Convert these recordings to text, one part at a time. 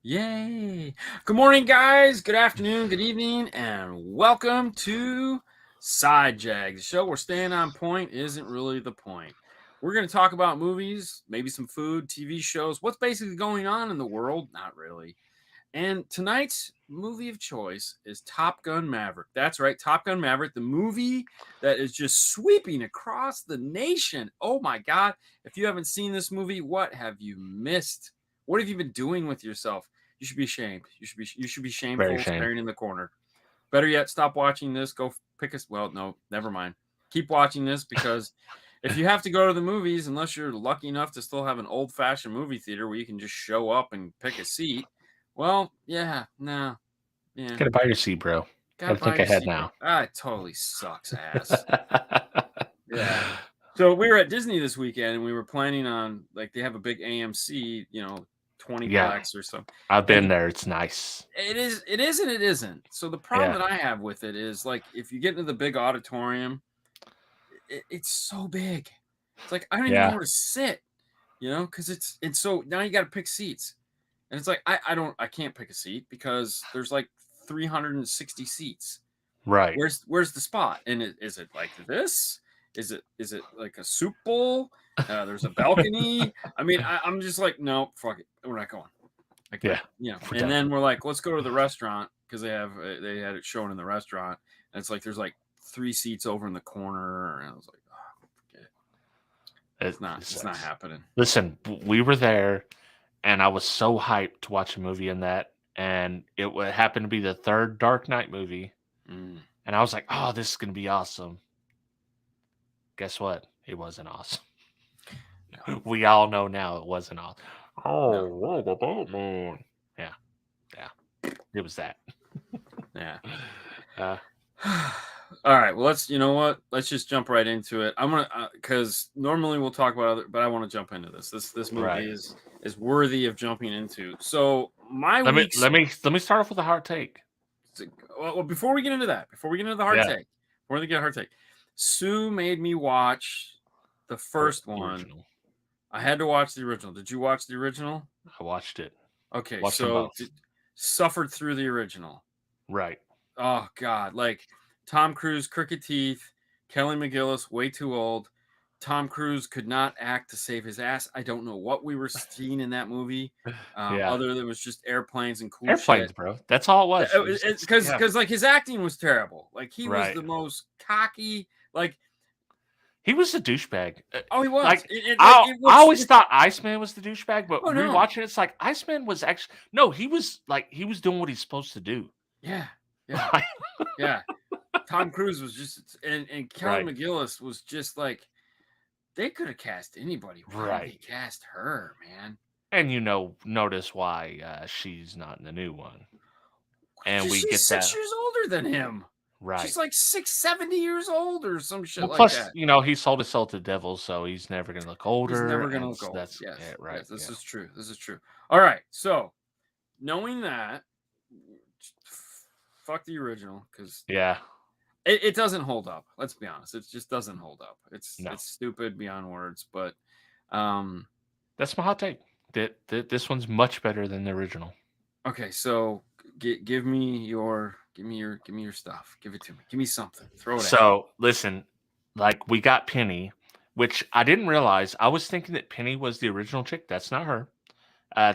Yay! Good morning, guys. Good afternoon, good evening, and welcome to Side Jags, the show where staying on point isn't really the point. We're going to talk about movies, maybe some food, TV shows, what's basically going on in the world. Not really. And tonight's movie of choice is Top Gun Maverick. That's right, Top Gun Maverick, the movie that is just sweeping across the nation. Oh my God. If you haven't seen this movie, what have you missed? What have you been doing with yourself? You should be ashamed. You should be Very shameful, shame. staring in the corner. Better yet, stop watching this. Go pick us. Well, no, never mind. Keep watching this because if you have to go to the movies, unless you're lucky enough to still have an old-fashioned movie theater where you can just show up and pick a seat, well, yeah, no, yeah, Gotta buy your seat, bro. gotta Gotta buy think your ahead seat, bro. now. Ah, it totally sucks ass. Yeah. So we were at Disney this weekend, and we were planning on they have a big AMC, 20 Yeah, plex or something, I've been and there. It's nice. it is, and it isn't. So the problem Yeah, that I have with it is if you get into the big auditorium, it's so big. It's like I don't even know yeah, where to sit, because it's so now you got to pick seats. And it's like I can't pick a seat because there's like 360 seats. right. Where's the spot? And is it like this? Is it like a soup bowl? There's a balcony. I mean, I'm just like, no, fuck it, we're not going. Yeah, we're And done. then we're like, let's go to the restaurant because they had it shown in the restaurant, and it's like there's like 3 seats over in the corner, and I was like, oh, forget it. It It's not sucks. happening. Listen, we were there, and I was so hyped to watch a movie in that, and it happened to be the third Dark Knight movie, Mm. and I was like, "Oh, this is gonna be awesome." Guess what? It wasn't awesome. No, We all know now it wasn't awesome. no, Oh, the Batman. Yeah, yeah, it was that. yeah. Uh, All right. Well, you know what? Let's just jump right into it. I'm gonna because normally we'll talk about other, but I want to jump into this. This right. movie is worthy of jumping into. So my Let me week's let me let me start off with a hard take. well, before we get into that, before we get into the hard Yeah, take, before we get a hard take, Sue made me watch the first the one. original. I had to watch the original. Did you watch the original? I watched it. Okay, Watched them both. suffered through the original. Right. Oh God, like Tom Cruise, crooked teeth, Kelly McGillis, way too old. Tom Cruise could not act to save his ass. I don't know what we were seeing in that movie, Yeah. other than it was just airplanes and cool Airplanes, shit. bro. That's all it was. It was just yeah. Because like his acting was terrible. Like he was Right. the most cocky. Like He was a douchebag. oh, he was. Like It I was. always thought Iceman was the douchebag, but Oh no. rewatching it's like Iceman was actually no. He was doing what he's supposed to do. Yeah. Yeah. Yeah. Tom Cruise was just and Kelly Right. McGillis was just like they could have cast anybody. Why did they Right. cast her, man? And notice why she's not in the new one. And we She's get that 6 years older than him. right. She's like 70 years old or some shit Well, like plus, that. he sold his soul to the devil, so he's never gonna look He's older, never gonna and look old. that's Yes, yeah, right, yes, this yeah. is true. This is true. All right, so knowing that, fuck the original because Yeah, it doesn't hold up. Let's be honest, it just doesn't hold up. It's no. stupid beyond words. But That's my hot take. This one's much better than the original. okay, so give me your stuff. Give it to me. Give me something. Throw it at me. So, listen, like we got Penny, which I didn't realize. I was thinking that Penny was the original chick. That's not her.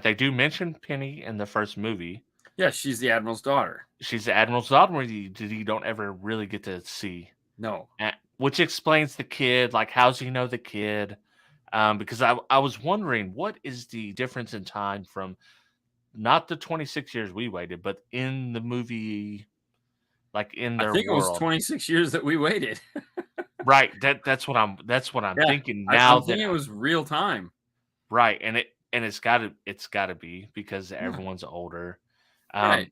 They do mention Penny in the first movie. Yeah, she's the admiral's daughter. She's the admiral's daughter. You don't ever really get to see. No. Which explains the kid. Like, how's he know the kid? Because I was wondering what is the difference in time from not the 26 years we waited, but in the movie, like in I their think it was world. 26 years that we waited. Right. That's what I'm Yeah, thinking now I'm that thinking it was real time. right, and it's gotta be because Yeah, everyone's older. right. Um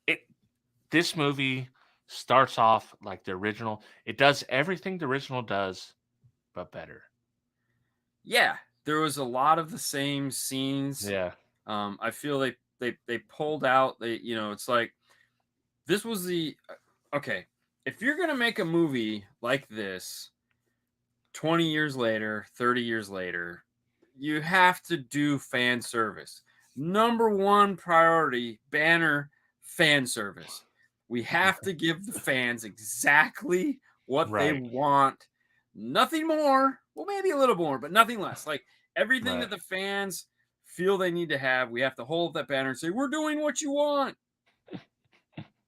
it this movie starts off like the original. It does everything the original does, but better. Yeah, there was a lot of the same scenes. Yeah. I feel they pulled out. It's like this was the okay. If you're gonna make a movie like this, 20 years later, 30 years later, you have to do fan service. number one priority banner fan service. We have to give the fans exactly what they Right. want. Nothing more. Well, maybe a little more, but nothing less. Like everything that Right. the fans feel they need to have, we have to hold that banner and say, "We're doing what you want."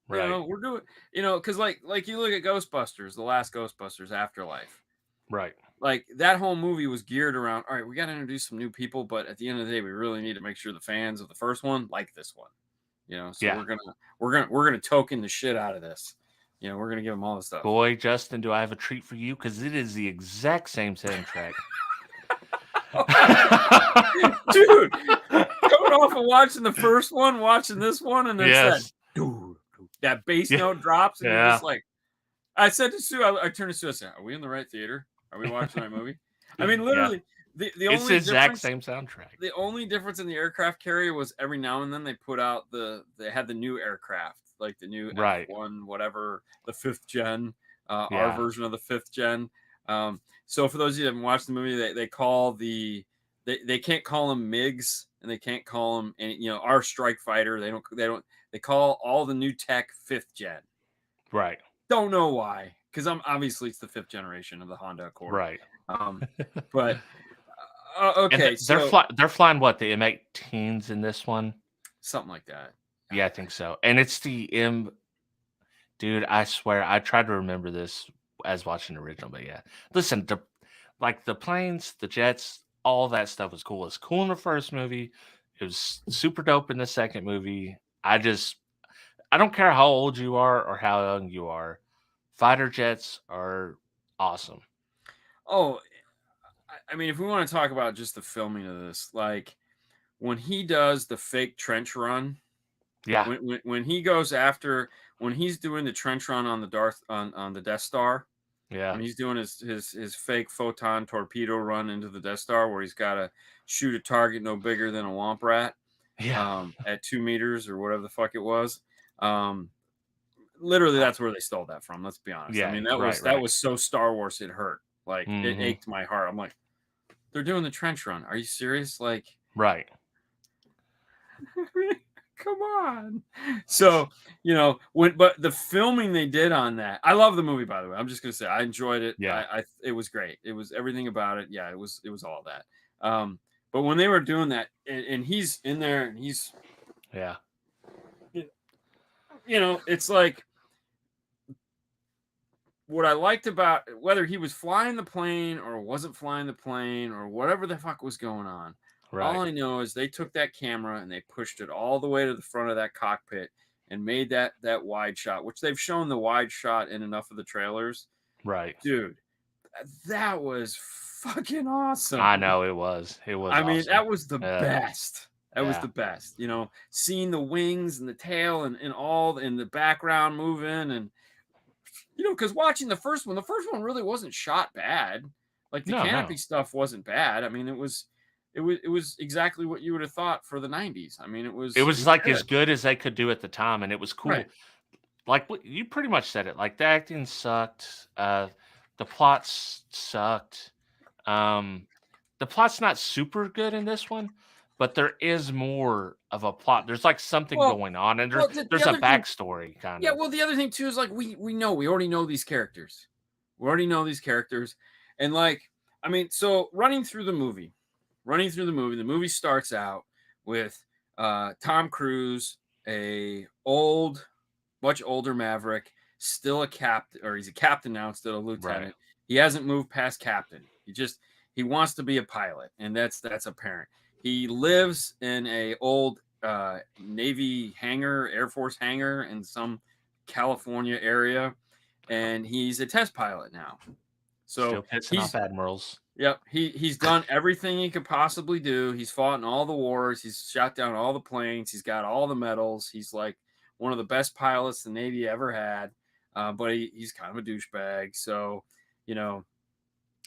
Right. We're doing, because like you look at Ghostbusters, the last Ghostbusters Afterlife. Right. Like that whole movie was geared around, all right, we got to introduce some new people, but at the end of the day, we really need to make sure the fans of the first one like this one. So Yeah. we're gonna token the shit out of this. We're gonna give them all the stuff. Boy, Justin, do I have a treat for you? Because it is the exact same soundtrack. Dude, coming off of watching the first one, watching this one, and it's Yes. that bass Yeah. note drops, and you're Yeah. just like, I said to Sue, I turned to Sue, I said, "Are we in the right theater? Are we watching the right movie?" I mean, Yeah. literally, the It's only the exact difference, same soundtrack. the only difference in the aircraft carrier was every now and then they put out they had the new aircraft, like the new Right. F1, whatever, the 5th gen, our Yeah. version of the 5th gen. So for those of you that haven't watched the movie, they call they can't call them MiGs, and they can't call them any, our strike fighter. They call all the new tech 5th gen. Right. Don't know why, because obviously it's the 5th generation of the Honda Accord. Right. But And okay, they're so they're flying what, the M18s in this one? something like that. Yeah, I think so. And it's the dude, I swear, I tried to remember this as watching the original, but yeah. Listen, the planes, the jets, all that stuff was cool. It's cool in the first movie. It was super dope in the second movie. I don't care how old you are or how young you are. Fighter jets are awesome. Oh, I mean, if we want to talk about just the filming of this, like when he does the fake trench run, Yeah. when he goes after, when he's doing the trench run on the Death Star, Yeah. when he's doing his fake photon torpedo run into the Death Star, where he's got to shoot a target no bigger than a womp rat, Yeah. at 2 meters or whatever the fuck it was. Literally, that's where they stole that from. Let's be honest. I Yeah. mean, that Right. was so Star Wars, it hurt. Like it Hmm. ached my heart. I'm like, they're doing the trench run. Are you serious? Like, Right. come on. So, but the filming they did on that, I love the movie, by the way. I'm just gonna say I enjoyed it. Yeah. It was great. It was everything about it. Yeah, it was all that. But when they were doing that, and he's in there and he's, Yeah. it's like what I liked about whether he was flying the plane or wasn't flying the plane or whatever the fuck was going on. All Right. I know is they took that camera and they pushed it all the way to the front of that cockpit and made that wide shot, which they've shown the wide shot in enough of the trailers. Right. Dude, that was fucking awesome. I know it was. It was. I mean, awesome. that was the Yeah. best. That was Yeah. the best. Seeing the wings and the tail and all in the background moving, and because watching the first one really wasn't shot bad. Like the No. canopy stuff wasn't bad. I mean, it was exactly what you would have thought for the 90s. I mean, it was like good. as good as they could do at the time, and it was cool. Right. Like you pretty much said it. Like the acting sucked. The plots sucked. The plot's not super good in this one, but there is more of a plot. There's like something Well, going on, and the there's a other thing, backstory kind yeah. of. Well, the other thing too is like we already know these characters. We already know these characters, and like I mean, so running through the movie, the movie starts out with Tom Cruise, much older Maverick, still a captain, or he's a captain now instead of lieutenant. Right. He hasn't moved past captain. He wants to be a pilot, and that's apparent. He lives in a old Navy hangar, Air Force hangar in some California area, and he's a test pilot now. So Still pissing off admirals. Yep, he's done everything he could possibly do. He's fought in all the wars. He's shot down all the planes. He's got all the medals. He's like one of the best pilots the Navy ever had. But he's kind of a douchebag. So,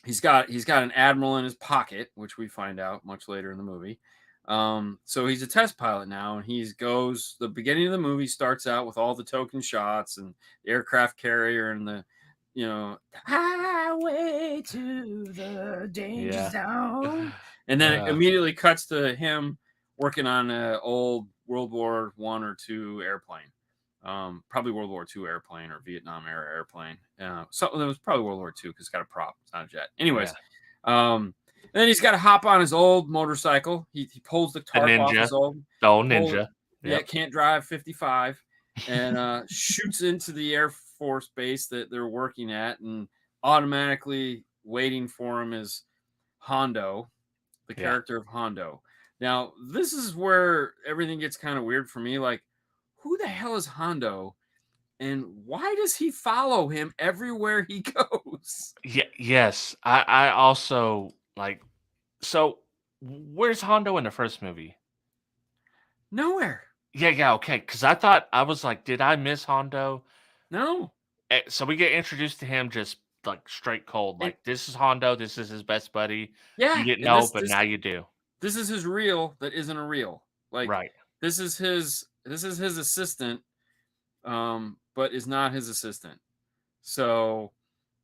he's got an admiral in his pocket, which we find out much later in the movie. So he's a test pilot now, and the beginning of the movie starts out with all the token shots and the aircraft carrier and the highway to the danger zone. And then it immediately cuts to him working on an old World War I or II airplane. Probably World War II airplane or Vietnam era airplane. Something that was probably World War II because it's got a prop. It's not a jet. Anyways, and then he's got to hop on his old motorcycle. He pulls the tarp off his old ninja. Yeah, can't drive 55, and shoots into the Air Force base that they're working at, and automatically waiting for him is Hondo, the character of Hondo. Now, this is where everything gets kind of weird for me. Like, who the hell is Hondo? And why does he follow him everywhere he goes? Yes. I also like. So, where's Hondo in the first movie? Nowhere. Yeah. Okay. Because I was like, did I miss Hondo? No. So we get introduced to him just like straight cold. Like, this is Hondo. This is his best buddy. Yeah. You didn't know, but now you do. This is his reel that isn't a reel. Like, right. This is his assistant, but is not his assistant. So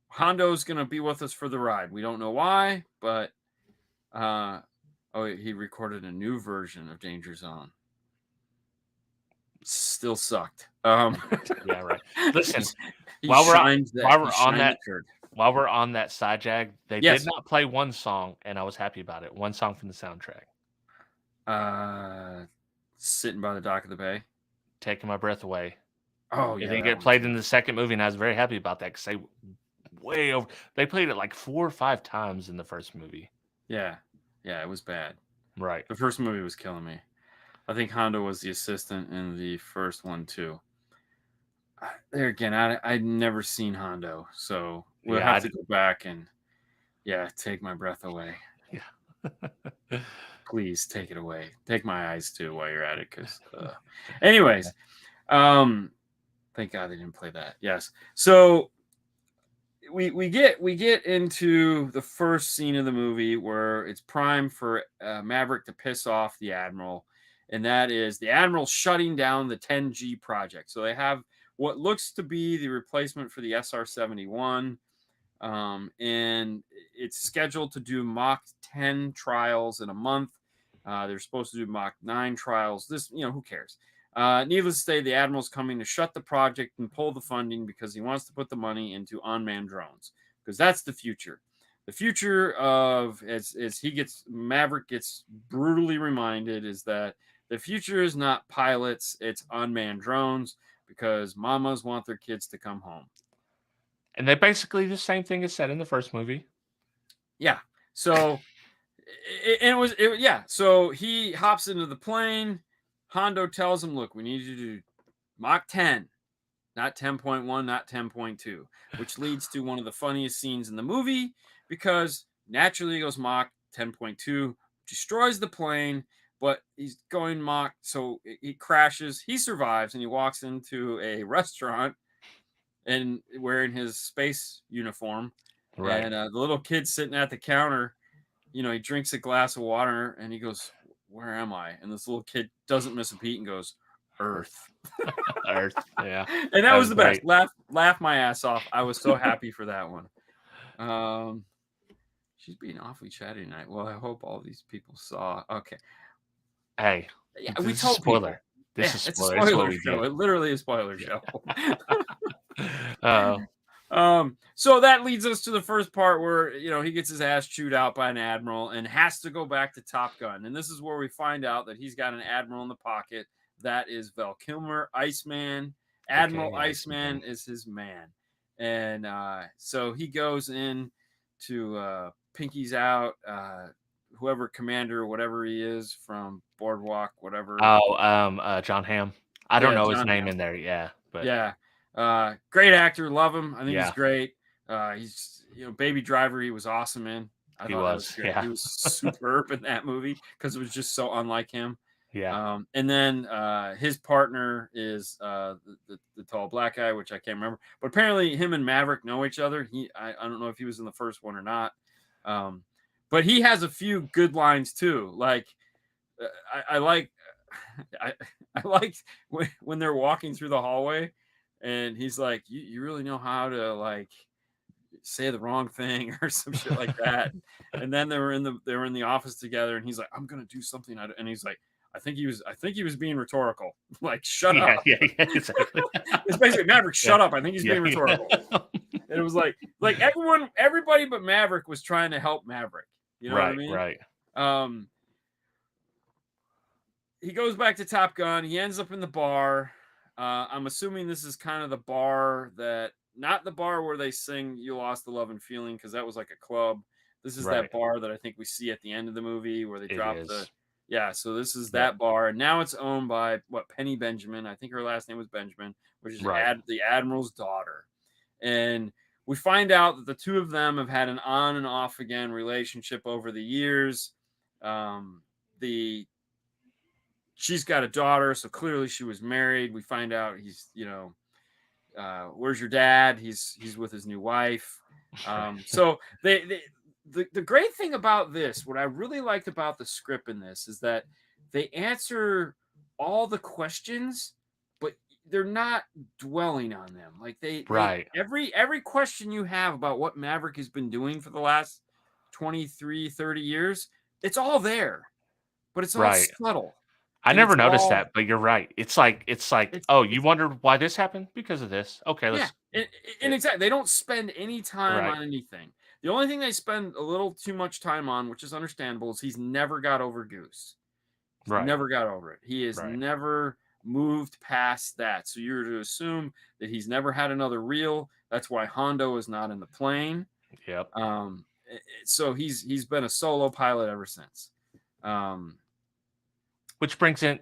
Hondo's gonna be with us for the ride. We don't know why, but he recorded a new version of Danger Zone. Still sucked. Yeah, right. Listen, he while we're on that side jag, they did not play one song, and I was happy about it. One song from the soundtrack. Sitting by the Dock of the Bay. Taking My Breath Away. Oh, it yeah. didn't get played in the second movie, and I was very happy about that because they played it like 4 or 5 times in the first movie. Yeah. Yeah, it was bad. Right. The first movie was killing me. I think Hondo was the assistant in the first one, too. There again, I'd never seen Hondo, so we'll have to go back and, take my breath away. Yeah. Please take it away. Take my eyes, too, while you're at it, because... Anyways, thank God they didn't play that. Yes. So... We get into the first scene of the movie where it's prime for Maverick to piss off the Admiral, and that is the Admiral shutting down the 10G project. So they have what looks to be the replacement for the SR-71, and it's scheduled to do Mach 10 trials in a month. They're supposed to do Mach 9 trials. Who cares? Needless to say, the Admiral's coming to shut the project and pull the funding because he wants to put the money into unmanned drones, because that's the future. The future of, as Maverick gets brutally reminded, is that the future is not pilots, it's unmanned drones, because mamas want their kids to come home. And they basically the same thing as said in the first movie. Yeah. So So he hops into the plane. Hondo tells him, look, we need you to do Mach 10, not 10.1, not 10.2, which leads to one of the funniest scenes in the movie, because naturally he goes Mach 10.2, destroys the plane, but he's going Mach, so he crashes, he survives, and he walks into a restaurant and wearing his space uniform. Right. And the little kid sitting at the counter, he drinks a glass of water and he goes, where am I? And this little kid doesn't miss a beat and goes, Earth. Earth, yeah. And that was the best. Laugh my ass off. I was so happy for that one. She's being awfully chatty tonight. Well, I hope all these people saw. Okay. Hey, we told spoiler. People. This is a spoiler show. It literally is a spoiler show. So that leads us to the first part where, he gets his ass chewed out by an admiral and has to go back to Top Gun. And this is where we find out that he's got an admiral in the pocket. That is Val Kilmer, Iceman. Admiral Iceman is his man. And so he goes in to Pinky's out, whoever commander or whatever he is from Boardwalk, whatever. John Hamm. I don't know his name in there. Yeah. But yeah. Great actor, love him. I think he's great. He's Baby Driver. He was awesome in. He was superb in that movie because it was just so unlike him. Yeah. And then his partner is the tall black guy, which I can't remember. But apparently, him and Maverick know each other. I don't know if he was in the first one or not. But he has a few good lines too. Like I like when they're walking through the hallway. And he's like, you really know how to like say the wrong thing or some shit like that. And then they were in the office together, and he's like, I'm gonna do something. And he's like, I think he was being rhetorical. Like, shut Yeah, up. yeah, yeah, exactly. It's basically Maverick, shut Yeah, up. I think he's yeah, being rhetorical. yeah. And it was like everybody but Maverick was trying to help Maverick. You know what I Right, mean? right. He goes back to Top Gun. He ends up in the bar. I'm assuming this is kind of the bar that, not the bar where they sing "You Lost the Love and Feeling," because that was like a club. This is that Right. bar that I think we see at the end of the movie where they It drop the. is. Yeah, so this is Yep. that bar, and now it's owned by Penny Benjamin. I think her last name was Benjamin, which is Right. the admiral's daughter, and we find out that the two of them have had an on and off again relationship over the years. The She's got a daughter, so clearly she was married. We find out he's, where's your dad? He's with his new wife. So the great thing about this, what I really liked about the script in this, is that they answer all the questions, but they're not dwelling on them. Like Right. every question you have about what Maverick has been doing for the last 23, 30 years, it's all there, but it's all Right. subtle. I And it's never noticed all that, but you're right. It's like, oh, you it's wondered why this happened? Because of this. Okay, yeah, let's and it, exactly. They don't spend any time right. on anything. The only thing they spend a little too much time on, which is understandable, is he's never got over Goose. He's Right. never got over it. He has Right. never moved past that. So you're to assume that he's never had another reel. That's why Hondo is not in the plane. Yep. So he's been a solo pilot ever since. Which brings in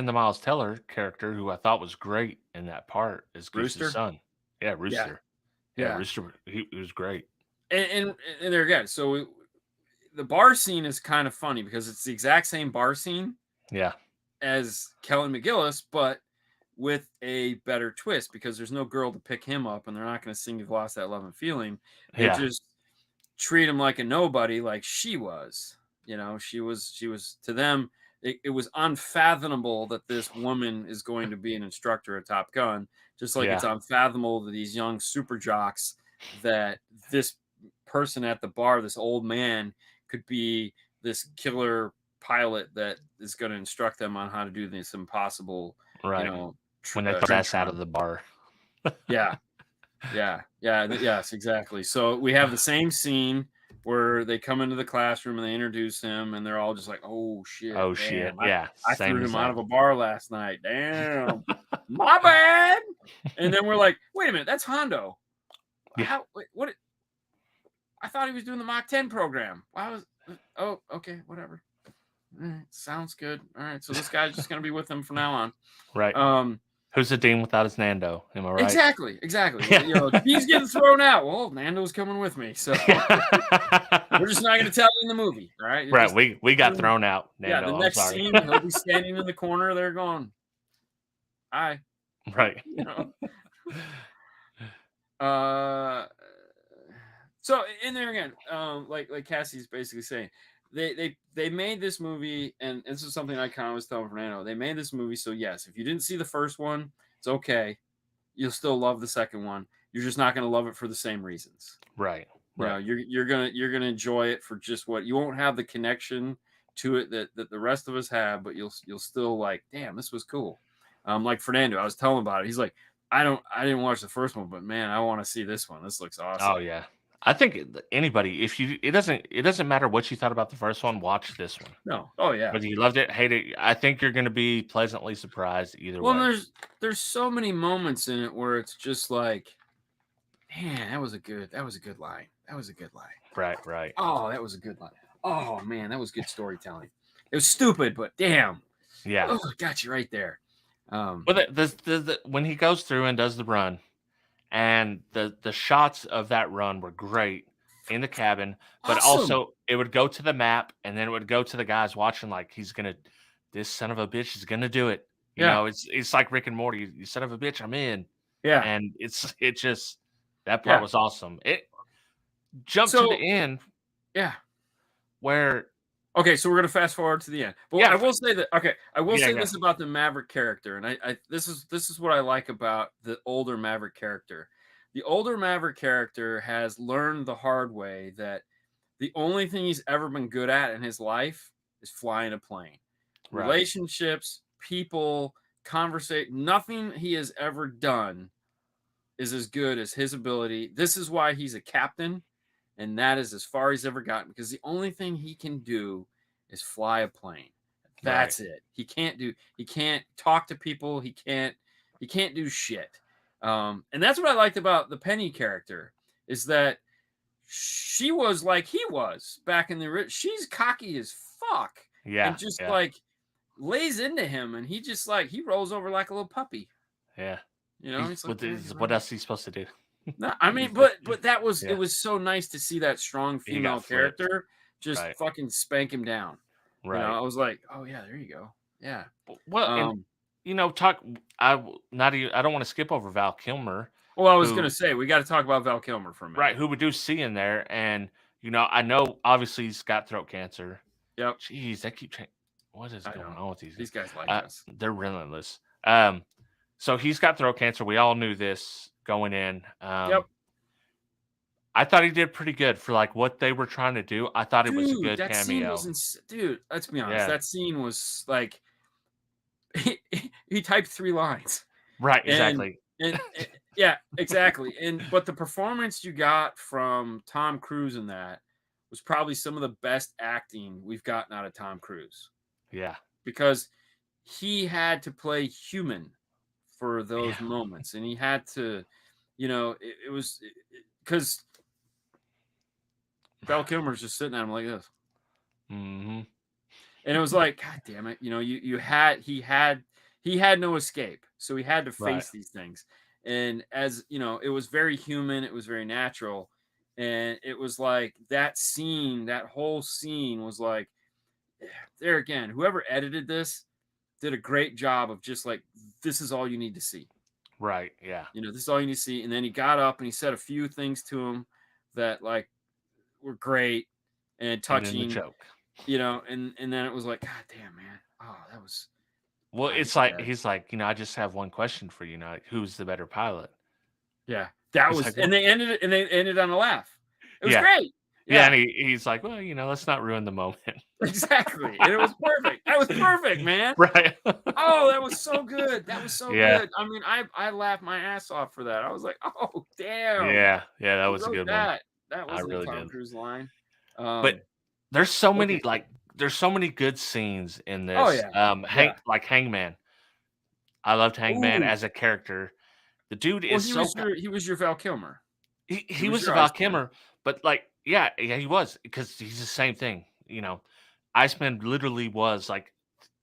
the Miles Teller character, who I thought was great in that part as Goose's Rooster. son. Yeah, Yeah. Rooster. Yeah, Yeah. Rooster. He was great. And there again. So the bar scene is kind of funny because it's the exact same bar scene Yeah. as Kellen McGillis, but with a better twist, because there's no girl to pick him up, and they're not going to sing "You've Lost That Love and Feeling." They Yeah. just treat him like a nobody, like she was. She was to them. It was unfathomable that this woman is going to be an instructor at Top Gun, just like it's Yeah. unfathomable to these young super jocks that this person at the bar, this old man, could be this killer pilot that is going to instruct them on how to do this impossible, Right. When they pass out of the bar. yeah, yes, exactly. So we have the same scene where they come into the classroom and they introduce him, and they're all just like, "Oh shit, Oh shit. damn! Yeah. I Same threw him out of exact. a bar last night. Damn, my bad." And then we're like, "Wait a minute, that's Hondo. Yeah. What? I thought he was doing the Mach 10 program. Why was? Oh, okay, whatever. All right, sounds good. All right, so this guy's just gonna be with him from now on." Right. Who's the Dean without his Nando? Am I right? Exactly. Yeah. He's getting thrown out. Well, Nando's coming with me, so we're just not going to tell you in the movie, right? Right. Just, We got thrown out. Nando, the I'm next sorry. scene, he'll be standing in the corner there going, "Hi," Right. So in there again, like Cassie's basically saying, they made this movie, and this is something I kind of was telling Fernando. They made this movie, so yes, if you didn't see the first one, it's okay. You'll still love the second one. You're just not going to love it for the same reasons. Right. You're gonna enjoy it for just what you won't have the connection to it that the rest of us have, but you'll still like, damn, this was cool. Like Fernando, I was telling him about it. He's like, I didn't watch the first one, but man, I want to see this one. This looks awesome. Oh yeah. I think anybody, it doesn't matter what you thought about the first one, watch this one. No. Oh yeah. Whether you loved it, hated it, I think you're going to be pleasantly surprised either way. Well, there's so many moments in it where it's just like, man, that was a good line. That was a good line. Right. Oh, that was a good line. Oh man, that was good storytelling. It was stupid, but damn. Yeah. Oh, got you right there. Well, when he goes through and does the run, and the shots of that run were great in the cabin, but Awesome. also it would go to the map, and then it would go to the guys watching, like, this son of a bitch is gonna do it. You know, it's like Rick and Morty. You son of a bitch, I'm in. Yeah. And it just, that part was awesome. It jumped to the end. Yeah. Where. Okay, so we're gonna fast forward to the end. But I will say that. Okay, I will say this about the Maverick character, and I this is what I like about the older Maverick character. The older Maverick character has learned the hard way that the only thing he's ever been good at in his life is flying a plane. relationships, people, conversation. Nothing he has ever done is as good as his ability. This is why he's a captain, and that is as far as he's ever gotten, because the only thing he can do is fly a plane. That's it. He can't talk to people. He can't do shit. And that's what I liked about the Penny character, is that she was like he was back in the she's cocky as fuck. Yeah. And just like lays into him, and he just like he rolls over like a little puppy. Yeah. You know, he's like, what else is he supposed to do? No, I mean, but that was it was so nice to see that strong female character just fucking spank him down. Right. You know, I was like, oh yeah, there you go. Yeah. Well, and you know, I don't want to skip over Val Kilmer. Well, I was gonna say we got to talk about Val Kilmer for a minute. Right, who we do see in there, and you know, I know obviously he's got throat cancer. Yep. Jeez, I keep what is going on with these guys like us? They're relentless. So he's got throat cancer. We all knew this going in. Yep. I thought he did pretty good for like what they were trying to do. I thought it was a good cameo. Dude, let's be honest. That scene was like he typed 3 lines. Right, exactly. And yeah, exactly. But the performance you got from Tom Cruise in that was probably some of the best acting we've gotten out of Tom Cruise. Yeah. Because he had to play human for those moments, and he had to, you know, it was because Val Kilmer's just sitting at him like this. Mm-hmm. And it was like, God damn it, you know, he had no escape, so he had to face these things. And as you know, it was very human, it was very natural, and it was like that whole scene was like, there again, whoever edited this did a great job of just like, this is all you need to see. Right. Yeah. You know, this is all you need to see. And then he got up and he said a few things to him that like were great and touching. And then the joke. You know, and then it was like, God damn, man. Oh, that was. Well, it's like he's like, you know, I just have one question for you. Now, like, who's the better pilot? Yeah, that was, like, and they ended on a laugh. It was great. Yeah, and he's like, well, you know, let's not ruin the moment. Exactly, and it was perfect. That was perfect, man. Right. Oh, that was so good. That was so good. I mean, I laughed my ass off for that. I was like, oh, damn. Yeah, that was a good one. That was a Tom Cruise line. But there's so many there's so many good scenes in this. Oh yeah. Like Hangman. I loved Hangman as a character. The dude is he was your Val Kilmer. He was the Val Kilmer, but like yeah, he was, because he's the same thing. You know, Iceman literally was like,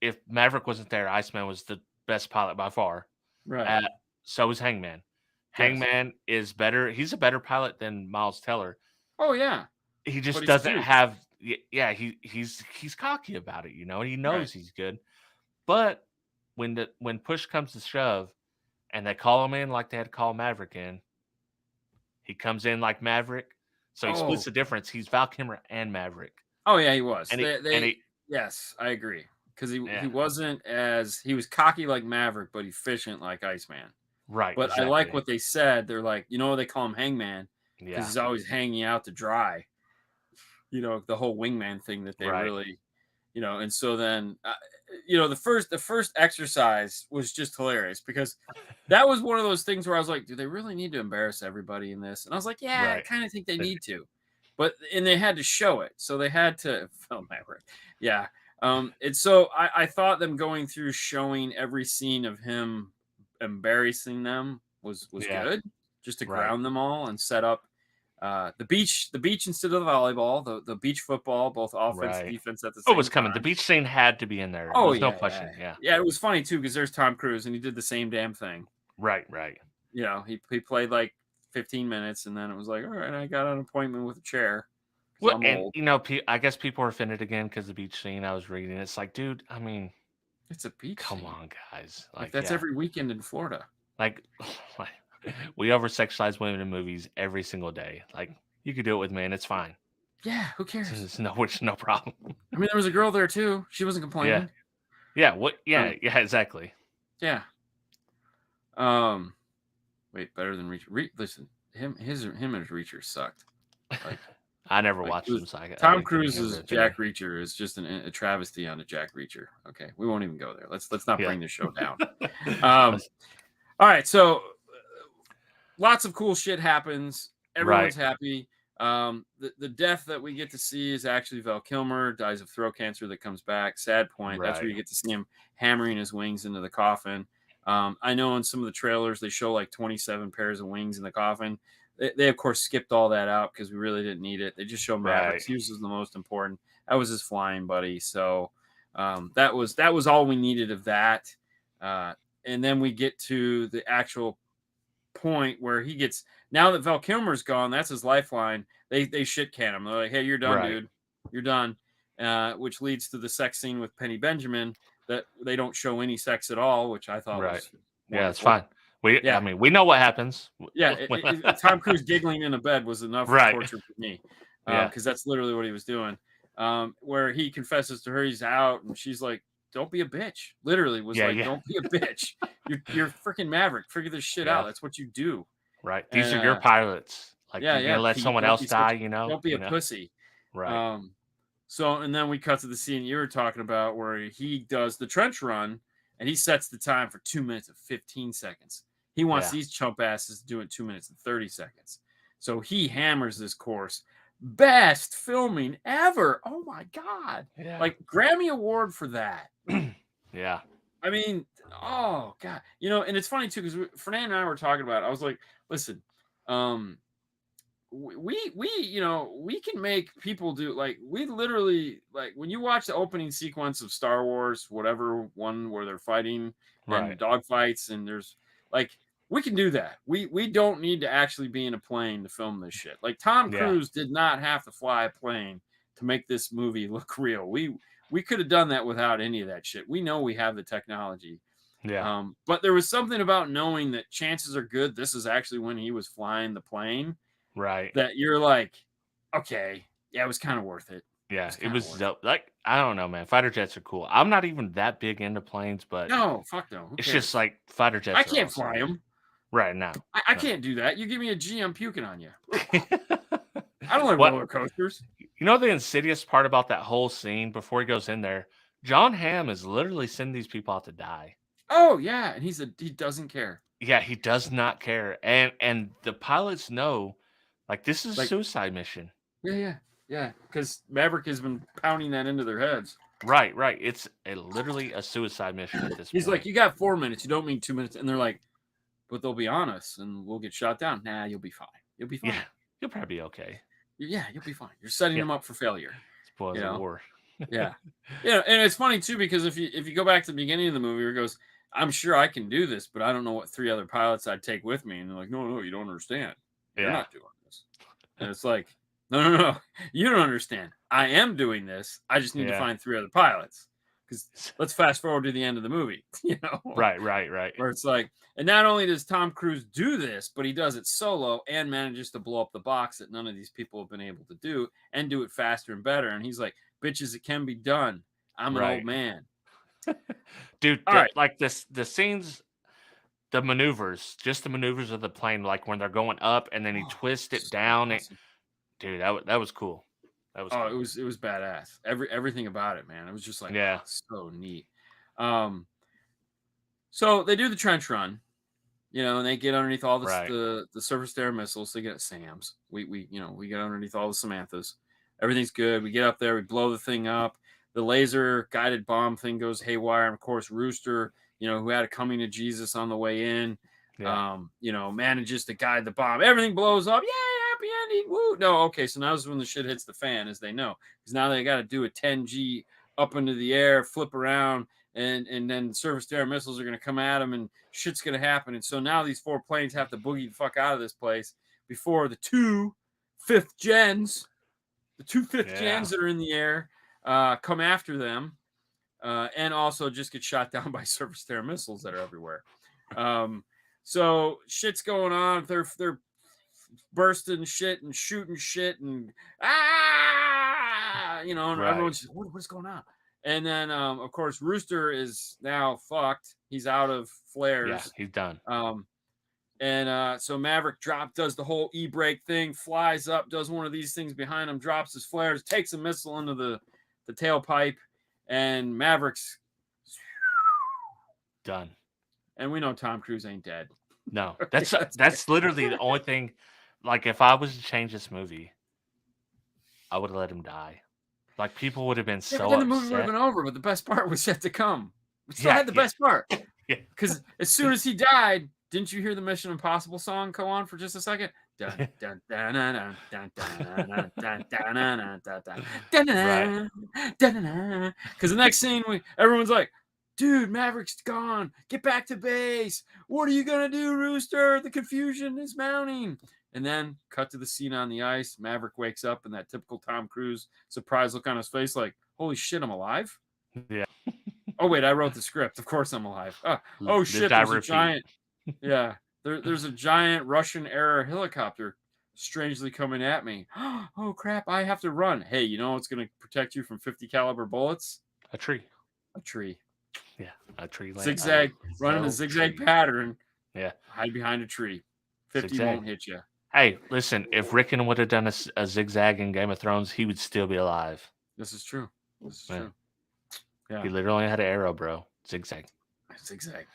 if Maverick wasn't there, Iceman was the best pilot by far. Right. So was Hangman. Yes. Hangman is better. He's a better pilot than Miles Teller. Oh yeah. He just doesn't have. Yeah, he's cocky about it. You know, he knows he's good. But when push comes to shove, and they call him in like they had to call Maverick in, he comes in like Maverick. So he splits the difference. He's Val Kilmer and Maverick. Oh yeah, he was. And yes, I agree. Because he wasn't he was cocky like Maverick, but efficient like Iceman. Right. But exactly. I like what they said. They're like, you know, they call him Hangman because he's always hanging out to dry. You know, the whole wingman thing that they really, you know, and so then, you know, the first exercise was just hilarious, because that was one of those things where I was like, do they really need to embarrass everybody in this? And I was like, yeah, I kind of think they need to, and they had to show it. So they had to film Maverick. Yeah. And so I thought them going through showing every scene of him embarrassing them was good, just to ground them all and set up the beach instead of the volleyball, the beach football, both offense and defense at the same time. It was coming. The beach scene had to be in there. Oh, no question. Yeah, it was funny too, because there's Tom Cruise and he did the same damn thing. Right. You know, he played like 15 minutes, and then it was like, all right, I got an appointment with a chair. Well, and old. You know, I guess people are offended again because the beach scene I was reading. It's like, dude, I mean, it's a beach. Come scene. on, guys. Like that's every weekend in Florida. Like we over sexualize women in movies every single day. Like, you could do it with men. It's fine. Yeah, who cares? It's no problem. I mean, there was a girl there too. She wasn't complaining. Yeah. What? Yeah. Exactly. Yeah. Wait, better than Reacher. Listen, him and his Reacher sucked. Like, I never Like, watched them, so I Tom couldn't give Cruise's an Jack opinion. Reacher is just a travesty on a Jack Reacher. Okay, we won't even go there. Let's not Yeah. bring the show down. All right, so lots of cool shit happens. Everyone's Right. happy. The death that we get to see is actually Val Kilmer dies of throat cancer that comes back. Sad point. That's where Right. you get to see him hammering his wings into the coffin. I know in some of the trailers they show like 27 pairs of wings in the coffin. They of course skipped all that out because we really didn't need it. They just show Maverick. Right. He was the most important. That was his flying buddy. So that was all we needed of that. And then we get to the actual point where he gets, now that Val Kilmer's gone, that's his lifeline. They shit can him. They're like, hey, you're done, Right. dude. You're done. Which leads to the sex scene with Penny Benjamin that they don't show any sex at all, which I thought Right. was Yeah, it's wonderful. fine. I Yeah. mean, we know what happens. Yeah. Tom Cruise giggling in a bed was enough Right. torture for me. Yeah. Because that's literally what he was doing. Where he confesses to her he's out, and she's like, don't be a bitch. Literally was like, don't be a bitch. You're freaking Maverick. Figure this shit out. That's what you do. Right. These are your pilots. Like, you're gonna let Pete, someone else die, you know? Don't be a pussy. Right. So, and then we cut to the scene you were talking about where he does the trench run and he sets the time for 2 minutes and 15 seconds. He wants these chump asses to do it 2 minutes and 30 seconds. So he hammers this course. Best filming ever. Oh my God. Yeah. Like, Grammy Award for that. Yeah. I mean, oh God. You know, and it's funny too, because Fernand and I were talking about it. I was like, listen, we we can make people do, like, we literally, like, when you watch the opening sequence of Star Wars, whatever one where they're fighting and dog fights, and there's like, we can do that. We don't need to actually be in a plane to film this shit. Like, Tom Cruise did not have to fly a plane to make this movie look real. We could have done that without any of that shit. We know we have the technology. Yeah. But there was something about knowing that chances are good this is actually when he was flying the plane. Right. That you're like, okay, yeah, it was kind of worth it. Yeah, it was dope. Like, I don't know, man. Fighter jets are cool. I'm not even that big into planes, but no, fuck no. It's just like fighter jets. I can't fly them right now. I can't do that. You give me a G, I'm puking on you. I don't like roller coasters. You know the insidious part about that whole scene before he goes in there? John Hamm is literally sending these people out to die. Oh yeah, and he doesn't care. Yeah, he does not care, and the pilots know, like, this is a suicide mission. Yeah. Because Maverick has been pounding that into their heads. Right. It's literally a suicide mission at this point. He's like, you got 4 minutes. You don't mean 2 minutes, and they're like, but they'll be on us, and we'll get shot down. Nah, you'll be fine. You'll be fine. Yeah, you'll probably be okay. Yeah, you'll be fine. You're setting them up for failure. Spoils the war. Yeah. And it's funny too, because if you go back to the beginning of the movie where it goes, I'm sure I can do this, but I don't know what 3 other pilots I'd take with me. And they're like, no, you don't understand. You're not doing this. And it's like, no. You don't understand. I am doing this. I just need to find 3 other pilots. Because let's fast forward to the end of the movie. Right. Where it's like, and not only does Tom Cruise do this, but he does it solo and manages to blow up the box that none of these people have been able to do, and do it faster and better. And he's like, bitches, it can be done. I'm an old man. Dude, like the scenes, the maneuvers, just the maneuvers of the plane, like when they're going up and then he twists it down. Awesome. Dude, that was cool. That was cool. It was badass. Everything about it, man. It was just like, so neat. So they do the trench run, and they get underneath all the surface to air missiles. They get SAMs. We get underneath all the Samanthas. Everything's good. We get up there, we blow the thing up. The laser guided bomb thing goes haywire. And of course, Rooster, who had a coming to Jesus on the way in, manages to guide the bomb. Everything blows up. Yay, happy ending. Woo. No, okay. So now is when the shit hits the fan, as they know. Because now they got to do a 10G up into the air, flip around, and then surface to air missiles are going to come at them, and shit's going to happen. And so now these 4 planes have to boogie the fuck out of this place before the 2 5th gens. The 2 5th gens that are in the air come after them, and also just get shot down by surface-to-air missiles that are everywhere. So shit's going on. They're bursting shit and shooting shit and and everyone's just, what's going on? And then of course Rooster is now fucked. He's out of flares. Yeah, he's done. And so Maverick does the whole e-brake thing, flies up, does one of these things behind him, drops his flares, takes a missile into the tailpipe, and Maverick's done. And we know Tom Cruise ain't dead. No, that's literally the only thing. Like, if I was to change this movie, I would have let him die. Like, people would have been so but then the upset. movie would have been over, but the best part was yet to come. We still had the best part. Because as soon as he died, didn't you hear the Mission Impossible song go on for just a second? Because the next scene, everyone's like, dude, Maverick's gone. Get back to base. What are you going to do, Rooster? The confusion is mounting. And then cut to the scene on the ice. Maverick wakes up and that typical Tom Cruise surprise look on his face like, holy shit, I'm alive? Yeah. Oh, wait, I wrote the script. Of course I'm alive. Oh shit, there's a giant. Yeah, there's a giant Russian-era helicopter strangely coming at me. Oh, crap, I have to run. Hey, you know what's going to protect you from 50 caliber bullets? A tree. A tree. Yeah, a tree. Zigzag, running a zigzag pattern. Yeah. Hide behind a tree. 50 won't hit you. Hey, listen, if Rickon would have done a zigzag in Game of Thrones, he would still be alive. This is true. True. Yeah. He literally had an arrow, bro. Zigzag. Zigzag.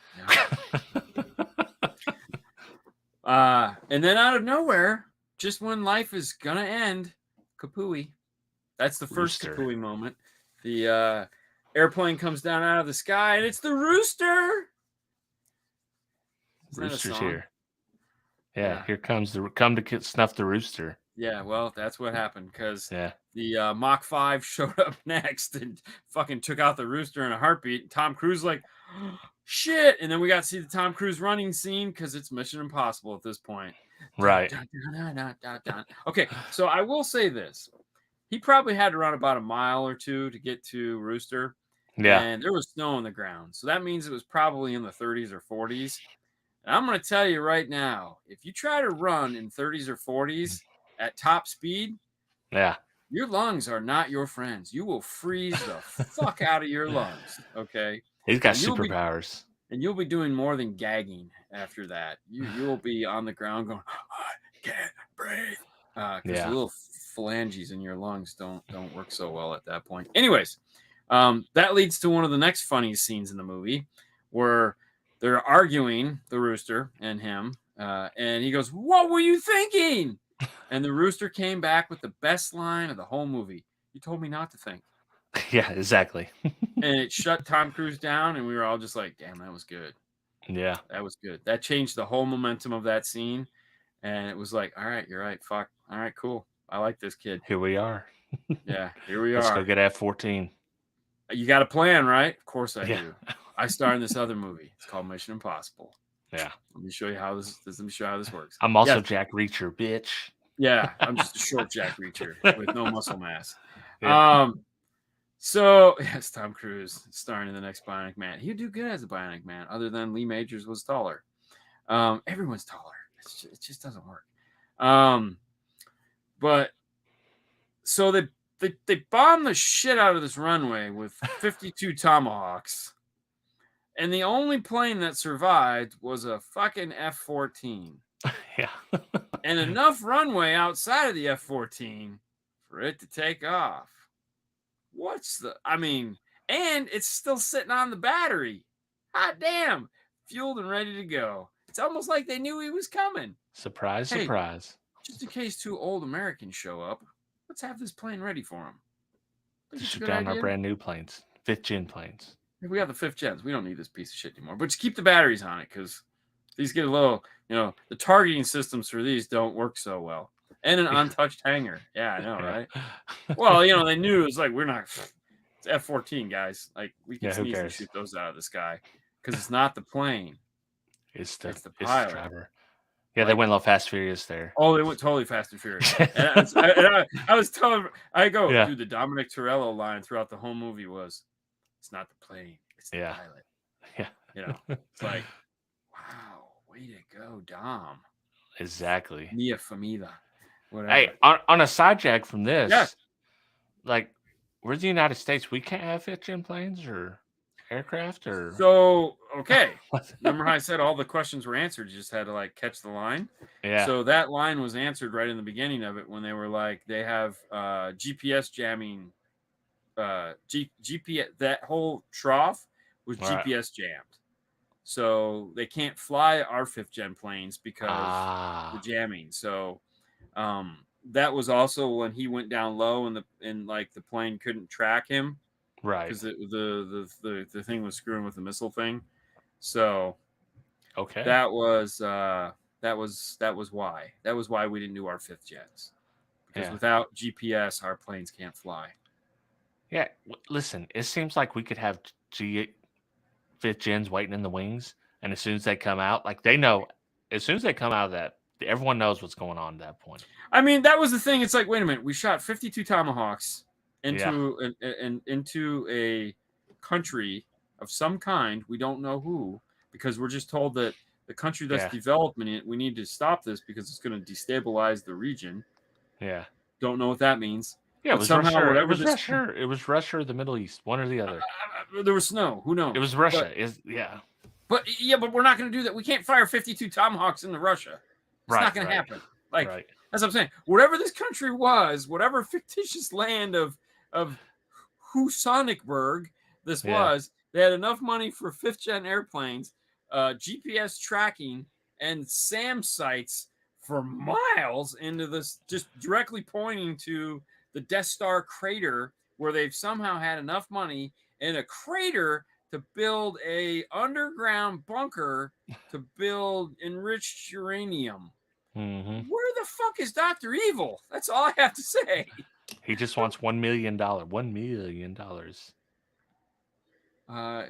Yeah. And then out of nowhere, just when life is gonna end, kapooey. That's the first kapooey moment. The airplane comes down out of the sky, and it's the rooster. Rooster's here. Yeah, here comes come to snuff the rooster. Yeah, well, that's what happened because the Mach 5 showed up next and fucking took out the rooster in a heartbeat. Tom Cruise like, oh, shit, and then we got to see the Tom Cruise running scene because it's Mission Impossible at this point. Right. Okay, so I will say this: he probably had to run about a mile or two to get to Rooster. Yeah, and there was snow on the ground, so that means it was probably in the 30s or 40s. And I'm going to tell you right now, if you try to run in 30s or 40s at top speed, your lungs are not your friends. You will freeze the fuck out of your lungs, okay? He's got superpowers. And you'll be doing more than gagging after that. You'll be on the ground going, I can't breathe. Because the little phalanges in your lungs don't work so well at that point. Anyways, that leads to one of the next funny scenes in the movie where they're arguing, the rooster and him, and he goes, what were you thinking? And the rooster came back with the best line of the whole movie. You told me not to think. Yeah, exactly. And it shut Tom Cruise down, and we were all just like, damn, that was good. Yeah. That was good. That changed the whole momentum of that scene. And it was like, all right, you're right. Fuck. All right, cool. I like this kid. Here we are. Yeah, here we are. Let's go get F-14. You got a plan, right? Of course I do. I star in this other movie. It's called Mission Impossible. Yeah. Let me show you how this works. I'm also Jack Reacher, bitch. Yeah, I'm just a short Jack Reacher with no muscle mass. Yeah. So yes, Tom Cruise starring in the next Bionic Man. He'd do good as a Bionic Man, other than Lee Majors was taller. Everyone's taller. It just doesn't work. But so they bombed the shit out of this runway with 52 Tomahawks. And the only plane that survived was a fucking F-14. Yeah. And enough runway outside of the F-14 for it to take off. And it's still sitting on the battery. Hot damn. Fueled and ready to go. It's almost like they knew he was coming. Surprise, surprise. Just in case two old Americans show up, let's have this plane ready for them. Just shoot down our brand new planes. 5th gen planes. We have the 5th gens. We don't need this piece of shit anymore. But just keep the batteries on it because these get a little, the targeting systems for these don't work so well. And an untouched hangar. Yeah, I know, right? Well, they knew it was like, we're not, it's F-14, guys. Like, we can easily shoot those out of the sky because it's not the plane. It's the pilot. Driver. Yeah, they went a little Fast Furious there. Oh, they went totally Fast and Furious. And I was telling, dude, the Dominic Toretto line throughout the whole movie was, it's not the plane, it's the pilot. Yeah. It's like, wow, way to go, Dom. Exactly. Mia Famila. Whatever. Hey, on a side jag from this, like, we're the United States. We can't have 5th gen planes or aircraft or. So, okay. Remember how I said all the questions were answered? You just had to like catch the line. Yeah. So that line was answered right in the beginning of it when they were like, they have GPS jamming. GPS, that whole trough was Right. GPS jammed. So they can't fly our 5th gen planes because the jamming. So that was also when he went down low and like the plane couldn't track him Right. because the thing was screwing with the missile thing. So Okay. that was why we didn't do our 5th gens, because without GPS our planes can't fly. Yeah. Listen, it seems like we could have 5th gens waiting in the wings, and as soon as they come out, like they know, as soon as they come out of that, everyone knows what's going on at that point. I mean, that was the thing. It's like, wait a minute, we shot 52 Tomahawks into into a country of some kind. We don't know who, because we're just told that the country that's developing it, we need to stop this because it's going to destabilize the region. Yeah. Don't know what that means. Yeah, but it was somehow, Russia. whatever It was Russia. It was Russia or the Middle East, one or the other. There was snow. Who knows? It was Russia. But we're not going to do that. We can't fire 52 Tomahawks into Russia. It's not going to happen. Like that's what I'm saying. Whatever this country was, whatever fictitious land of Husonicburg this was, they had enough money for 5th gen airplanes, GPS tracking, and SAM sites for miles into this, just directly pointing to the Death Star crater, where they've somehow had enough money in a crater to build a underground bunker to build enriched uranium. Mm-hmm. Where the fuck is Dr. Evil? That's all I have to say. He just wants $1 million. $1 million.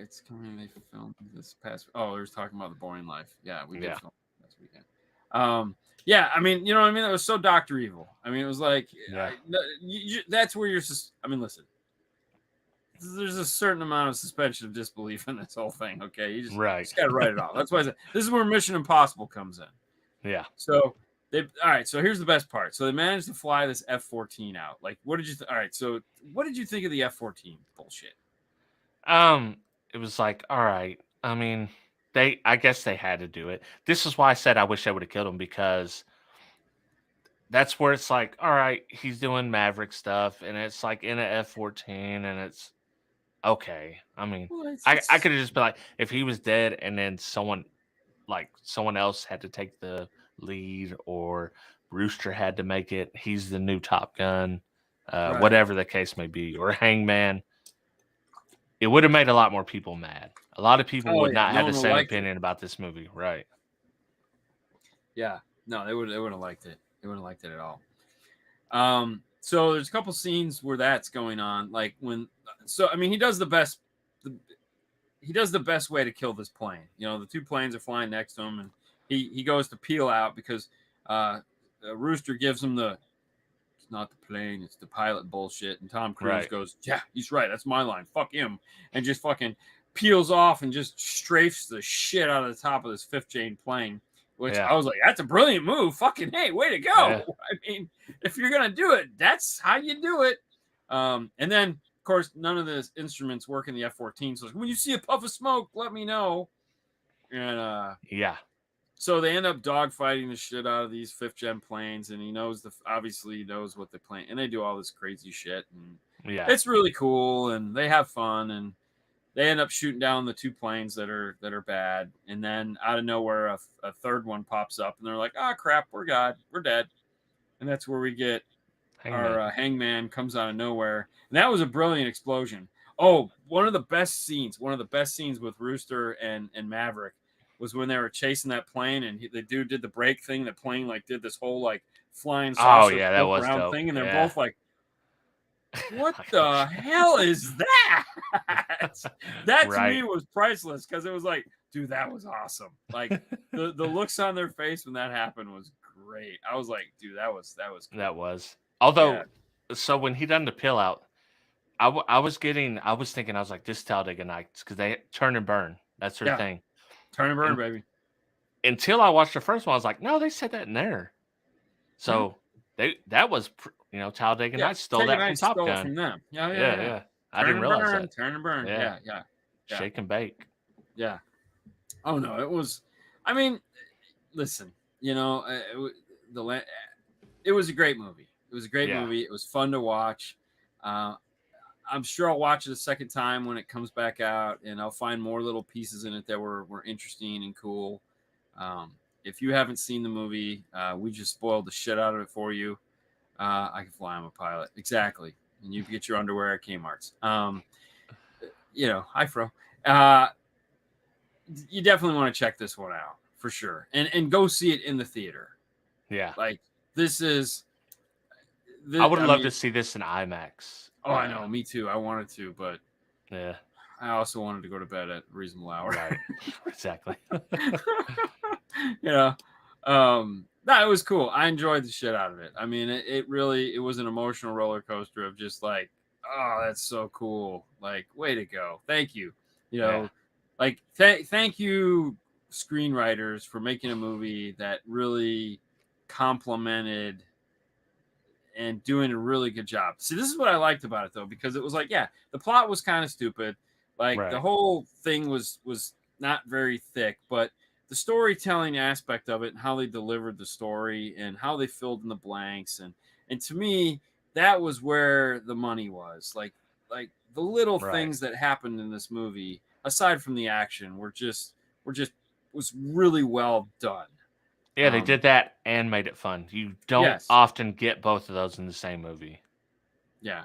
It's coming. They filmed this past. Oh, they were talking about The Boring Life. Yeah, we did film this weekend. Yeah, I mean, you know what I mean? It was so Dr. Evil. I mean, it was like, that's where you're just, I mean, listen, there's a certain amount of suspension of disbelief in this whole thing, okay? You just got to write it off. That's why I said, this is where Mission Impossible comes in. Yeah. So, all right, so here's the best part. So they managed to fly this F-14 out. Like, what did you, all right, so what did you think of the F-14 bullshit? It was like, all right, I mean, I guess they had to do it. This is why I said I wish I would have killed him, because that's where it's like, all right, he's doing Maverick stuff, and it's like in an F-14, and it's okay. I mean, I could have just been like, if he was dead, and then someone else had to take the lead, or Rooster had to make it. He's the new Top Gun, whatever the case may be, or Hangman. It would have made a lot more people mad. A lot of people would not have the same opinion about this movie, right? Yeah, no, they wouldn't have liked it. They wouldn't have liked it at all. So there's a couple scenes where that's going on, like when. So I mean, he does the best way to kill this plane. You know, the two planes are flying next to him, and he goes to peel out because Rooster gives him the, it's not the plane, it's the pilot bullshit. And Tom Cruise goes, yeah, he's right. That's my line. Fuck him. And just fucking peels off and just strafes the shit out of the top of this 5th gen plane, which I was like, that's a brilliant move. Fucking, hey, way to go. Yeah. I mean, if you're going to do it, that's how you do it. And then, of course, none of the instruments work in the F-14. So when you see a puff of smoke, let me know. And so they end up dogfighting the shit out of these 5th gen planes, and he knows obviously he knows what they're playing, and they do all this crazy shit, and it's really cool, and they have fun, and they end up shooting down the two planes that are bad, and then out of nowhere a third one pops up, and they're like, oh crap, we're dead, and that's where we get our Hangman comes out of nowhere, and that was a brilliant explosion. Oh, one of the best scenes with Rooster and Maverick was when they were chasing that plane, and the dude did the brake thing. The plane did this whole flying saucer that was around dope. thing, and they're both like, "What the hell is that?" That to me was priceless, because it was like, dude, that was awesome. Like the looks on their face when that happened was great. I was like, dude, that was cool. That was. Although, so when he done the peel out, I was thinking, I was like, this Talladega Nights, because they turn and burn. That's their thing. Turn and burn, baby. Until I watched the first one, I was like, no, they said that in there. So that was, Talladega Nights stole that from Top Gun. From them. Yeah. I didn't realize that. Turn and burn. Yeah. Shake and bake. Yeah. Oh no, it was. I mean, listen, you know, it was a great movie. It was a great Yeah. movie. It was fun to watch. Uh, I'm sure I'll watch it a second time when it comes back out, and I'll find more little pieces in it that were interesting and cool. Um, if you haven't seen the movie, we just spoiled the shit out of it for you. I can fly. I'm a pilot. Exactly. And you can get your underwear at Kmart's. You know, hi, Fro. Uh, you definitely want to check this one out for sure, and go see it in the theater. Yeah. Like this is, I would I love mean, to see this in IMAX. oh, I know, me too. I wanted to, but Yeah. I also wanted to go to bed at a reasonable hour. Right. Exactly. You know, no, it was cool. I enjoyed the shit out of it. I mean, it really, it was an emotional roller coaster of just like, oh, that's so cool. Like, way to go. Thank you. You Yeah. know, like, thank you, screenwriters, for making a movie that really complemented and doing a really good job. See, this is what I liked about it though, because it was like, yeah, the plot was kind of stupid. Like the Right. whole thing was not very thick, but the storytelling aspect of it and how they delivered the story and how they filled in the blanks and to me, that was where the money was. Like the little Right. things that happened in this movie, aside from the action, were just was really well done. Yeah, they did that and made it fun. You don't Yes. often get both of those in the same movie. Yeah.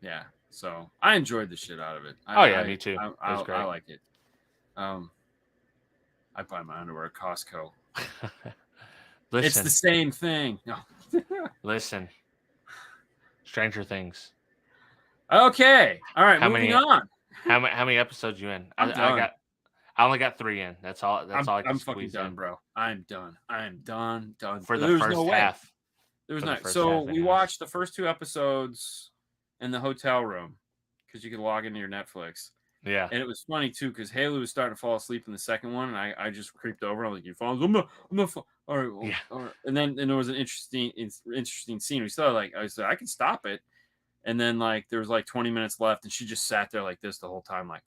Yeah. So I enjoyed the shit out of it. Oh yeah, me too. It was I great. like it. Um, I buy my underwear at Costco. It's Listen, the same thing. No. listen. Stranger Things. Okay. All right. How Moving many on. how many episodes you in? I'm done. I only got 3 in. That's all I can I'm fucking squeeze done, in bro. I'm done. I'm done. Done. for the There's no first way. half. There was For the not. first So half we anyways. watched the first 2 episodes in the hotel room because you could log into your Netflix. Yeah. And it was funny too because Haley was starting to fall asleep in the second one, and I just creeped over. I'm like, "You falling? I'm not all right, well, Yeah. all right." And then there was an interesting scene. We saw like I said I can stop it, and then like there was like 20 minutes left, and she just sat there like this the whole time, like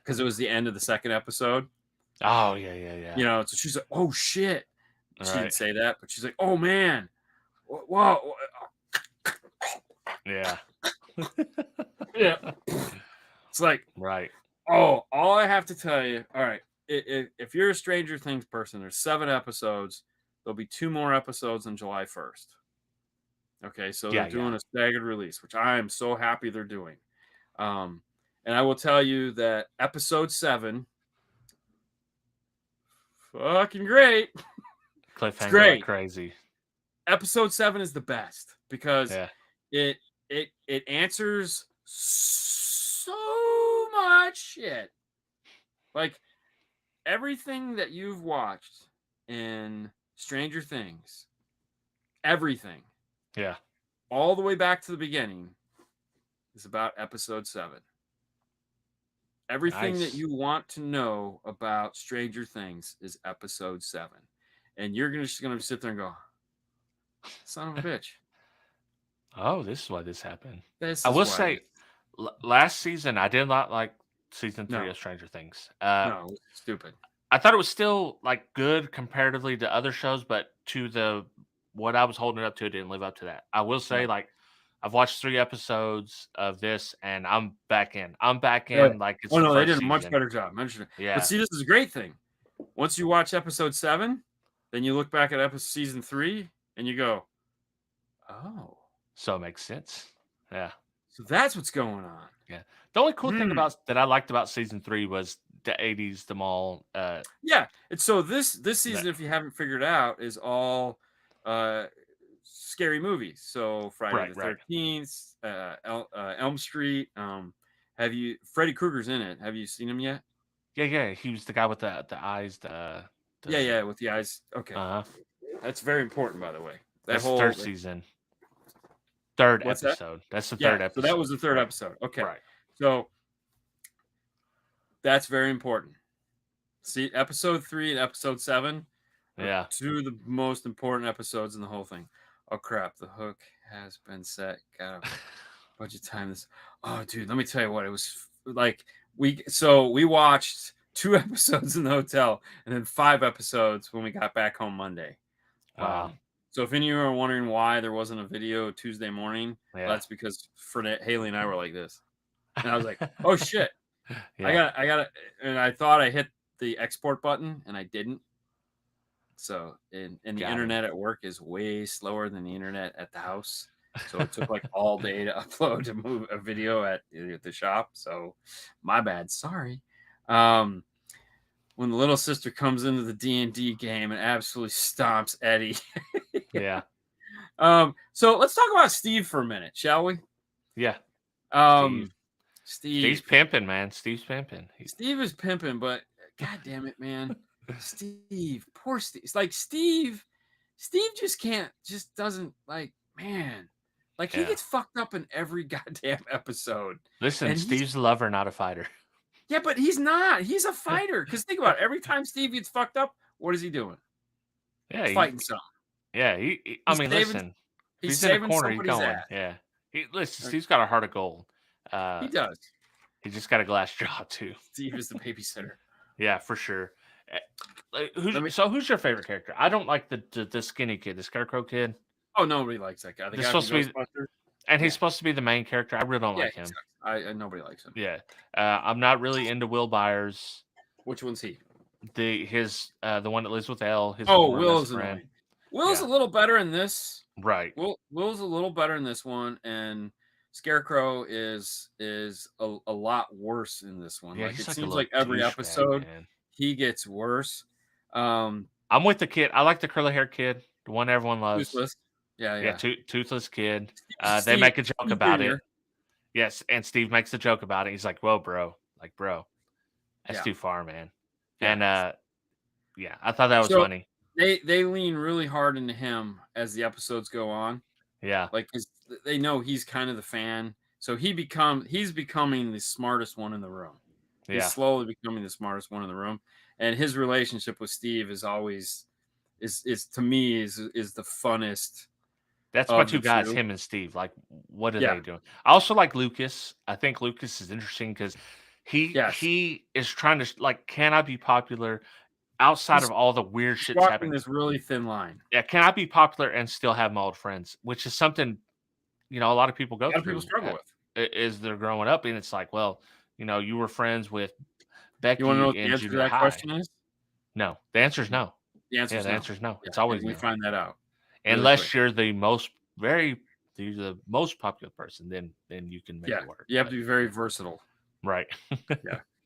because it was the end of the second episode, Oh yeah, yeah, yeah. you know. So she's like, "Oh shit!" All She right. didn't say that, but she's like, "Oh man, whoa, Yeah. yeah." It's like, Right. oh, all I have to tell you, all right, if you're a Stranger Things person, there's 7 episodes. There'll be 2 more episodes on July 1st. Okay, so they're Yeah, yeah. doing a staggered release, which I am so happy they're doing. Um, and I will tell you that episode 7, fucking great. It's Cliffhanger like great. crazy. Episode 7 is the best because Yeah. it it answers so much shit. Like everything that you've watched in Stranger Things, everything, Yeah. all the way back to the beginning, is about episode 7. Everything that Nice. you want to know about Stranger Things is episode 7. And you're just going to sit there and go, son of a bitch. Oh, this is why this happened. This I is will why say, this. last season I did not like season 3 No, of Stranger Things. no, it was stupid. I thought it was still like good comparatively to other shows, but to the what I was holding it up to, it didn't live up to that. I will say, No. like, I've watched 3 episodes of this, and I'm back in. I'm back Really? in like it's Oh, the no, they first did a much season. better job. But Yeah. see, this is a great thing. Once you watch episode 7, then you look back at episode season 3 and you go, oh, So it makes sense. Yeah. so that's what's going on. Yeah. The only cool thing Hmm. about that I liked about season 3 was the 80s, the mall. Yeah. And so this season, That, if you haven't figured out, is all scary movies. So Friday right, the right. 13th, Elm Street. Have you Freddy Krueger's in it? Have you seen him yet? Yeah, yeah. He was the guy with the eyes, Yeah, with the eyes. Okay. uh-huh. That's very important, by the way. That That's the whole third season. Third what's that? episode. That's the Yeah, third so that episode. was the third Right. episode. Okay. Right. So that's very important. See, episode 3 and episode 7 are Yeah. 2 of the most important episodes in the whole thing. Oh crap, the hook has been set. Got a bunch of time this. Oh dude, let me tell you what, it was like we watched 2 episodes in the hotel, and then 5 episodes when we got back home Monday. Wow. So if any of you are wondering why there wasn't a video Tuesday morning, Yeah. that's because Haley and I were like this. And I was like, oh shit. Yeah. I got it. And I thought I hit the export button and I didn't. So and the Got internet at work is way slower than the internet at the house. So it took like all day to upload to move a video at the shop. So my bad. Sorry. When the little sister comes into the D&D game and absolutely stomps Eddie. Yeah. So let's talk about Steve for a minute, shall we? Yeah. Steve's pimping, man. Steve's pimping. Steve is pimping, but god damn it, man. Steve, poor Steve. It's like Steve just doesn't like, man. Like he gets fucked up in every goddamn episode. Listen, and Steve's a lover, not a fighter. Yeah, but he's not. He's a fighter. Because think about it. Every time Steve gets fucked up, what is he doing? Yeah, he's fighting something. Yeah, listen. He's in a saving corner, he's somebody's going. ass. Yeah. Steve's got a heart of gold. He does. He just got a glass jaw too. Steve is the babysitter. Yeah, for sure. Who's your favorite character? I don't like the skinny kid, the scarecrow kid. Oh, nobody likes that guy. The guy from Ghostbusters. And he's supposed to be the main character. I really don't like him. Nobody likes him. Yeah. I'm not really into Will Byers. Which one's he? The one that lives with Elle. Will's annoying. Will's a little better in this. Right. Will's a little better in this one, and Scarecrow is a lot worse in this one. Yeah, like it seems like every episode he gets worse. I'm with the kid. I like the curly hair kid, the one everyone loves. Toothless. Yeah. Toothless kid. They make a joke about it. Yes, and Steve makes a joke about it. He's like, "Whoa, bro! Like, bro, that's too far, man." Yeah. And I thought that was funny. They lean really hard into him as the episodes go on. Yeah, like they know he's kind of the fan, so he's becoming the smartest one in the room. He's slowly becoming the smartest one in the room, and his relationship with Steve is always to me is the funnest. That's my two guys, him and Steve. Like, what are they doing? I also like Lucas. I think Lucas is interesting because he is trying to like, can I be popular outside of all the weird shit happening? This really thin line. Yeah, can I be popular and still have my old friends? Which is something, a lot of people go through. People struggle with is they're growing up, and it's like, well, you were friends with Becky. You want to know what the answer to that question is? No, the answer is no. The answer is no. It's always we find that out. Unless you're the most popular person, then you can make it work. You have to be very versatile. Right.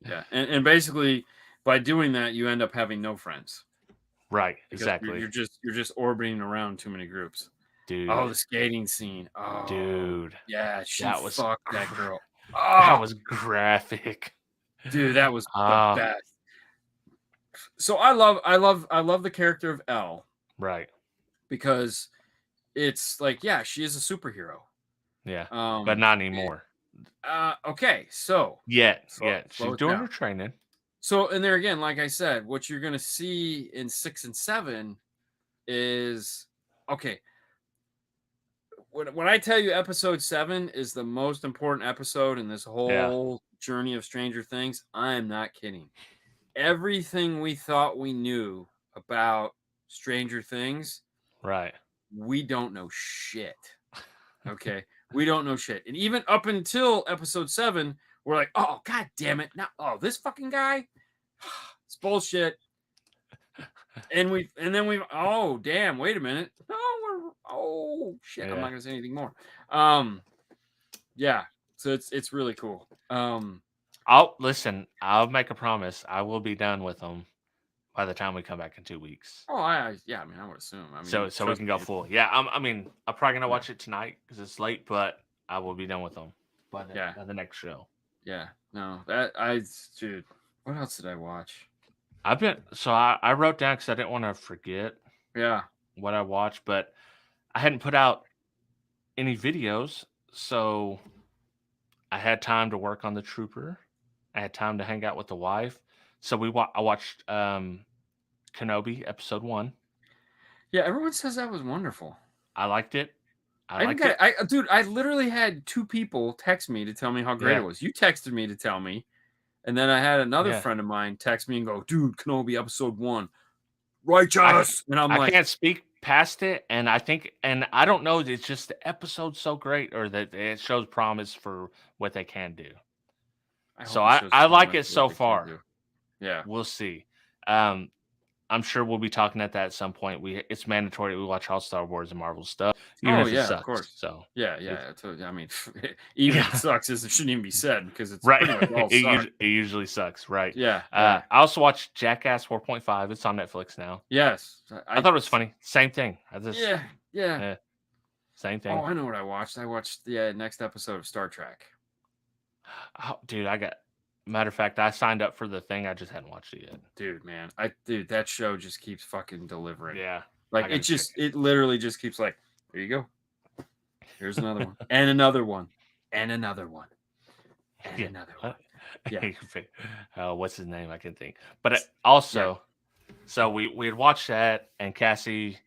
Yeah. And basically by doing that you end up having no friends. Right. Exactly. You're just orbiting around too many groups. Dude. Oh, the skating scene. Oh, dude. Yeah, fucked that girl. Oh, that was graphic. Dude, that was the best. So I love the character of Elle. Right. Because it's like, she is a superhero. Yeah. But not anymore. Okay, so she's doing her training. So, and there again, like I said, what you're gonna see in 6 and 7 is when I tell you episode 7 is the most important episode in this whole journey of Stranger Things, I am not kidding. Everything we thought we knew about Stranger Things, right? We don't know shit. Okay. We don't know shit. And even up until episode 7, we're like, oh, god damn it. This fucking guy? It's bullshit. And then we've oh damn, wait a minute. Shit. I'm not gonna say anything more. So it's really cool. I'll make a promise. I will be done with them by the time we come back in 2 weeks. Oh, I would assume. So we can go full. Yeah, I'm probably gonna watch it tonight because it's late, but I will be done with them by the next show. Yeah, no, dude. What else did I watch? I wrote down because I didn't want to forget. Yeah, what I watched, but I hadn't put out any videos, so I had time to work on the Trooper. I had time to hang out with the wife. So I watched Kenobi episode 1. Yeah, everyone says that was wonderful. I liked it. I literally had 2 people text me to tell me how great it was. You texted me to tell me, And then I had another friend of mine text me and go, "Dude, Kenobi episode 1, righteous." And I'm I like, can't speak past it, and I think, and I don't know, it's just the episode's so great, or that it shows promise for what they can do. I So hope it shows I like promise it for what so they can far. do. Yeah. We'll see. I'm sure we'll be talking at that at some point. It's mandatory that we watch all Star Wars and Marvel stuff, even Oh if it yeah, of sucks. course. So Yeah, it's, yeah. I mean, even if it yeah, sucks, it shouldn't even be said because it's right. pretty much all suck. It usually sucks, right? Yeah, I yeah. also watched Jackass 4.5. It's on Netflix now. Yes. I thought it was funny. Same thing. Yeah, yeah. Same Oh, thing. I know what I watched. I watched the next episode of Star Trek. Oh, dude, matter of fact, I signed up for the thing. I just hadn't watched it yet. Dude, man. Dude, that show just keeps fucking delivering. Yeah. Like it literally just keeps like, there you go. Here's another one. And another one. And another one. And another one. Yeah. What's his name? I can think. But also, so we had watched that, and Cassie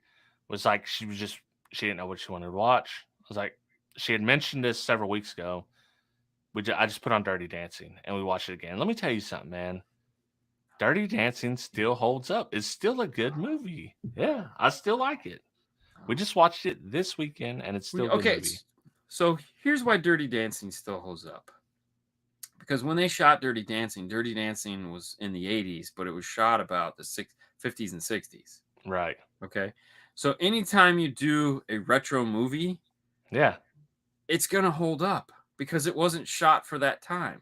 was like, she didn't know what she wanted to watch. I was like, she had mentioned this several weeks ago. I just put on Dirty Dancing, and we watched it again. Let me tell you something, man. Dirty Dancing still holds up. It's still a good movie. Yeah, I still like it. We just watched it this weekend, and it's still a good movie. So here's why Dirty Dancing still holds up. Because when they shot Dirty Dancing was in the 80s, but it was shot about the 50s and 60s. Right. Okay. So anytime you do a retro movie, it's going to hold up because it wasn't shot for that time.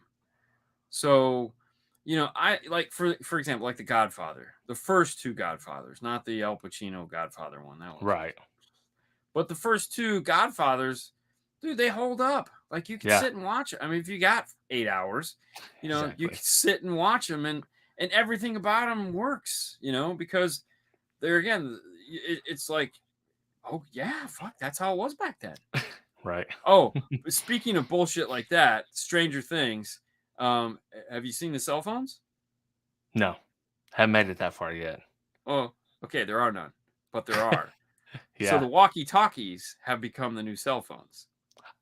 So, I like, for example, like The Godfather, the first two Godfathers, not the Al Pacino Godfather one. That was right. But the first two Godfathers, dude, they hold up. Like you can sit and watch it. I mean, if you got 8 hours, you can sit and watch them, and everything about them works, because they're, again, it's like, oh yeah, fuck, that's how it was back then. Right. Oh, speaking of bullshit like that, Stranger Things. Have you seen the cell phones? No, haven't made it that far yet. Oh, okay, there are none, but there are. Yeah. So the walkie-talkies have become the new cell phones.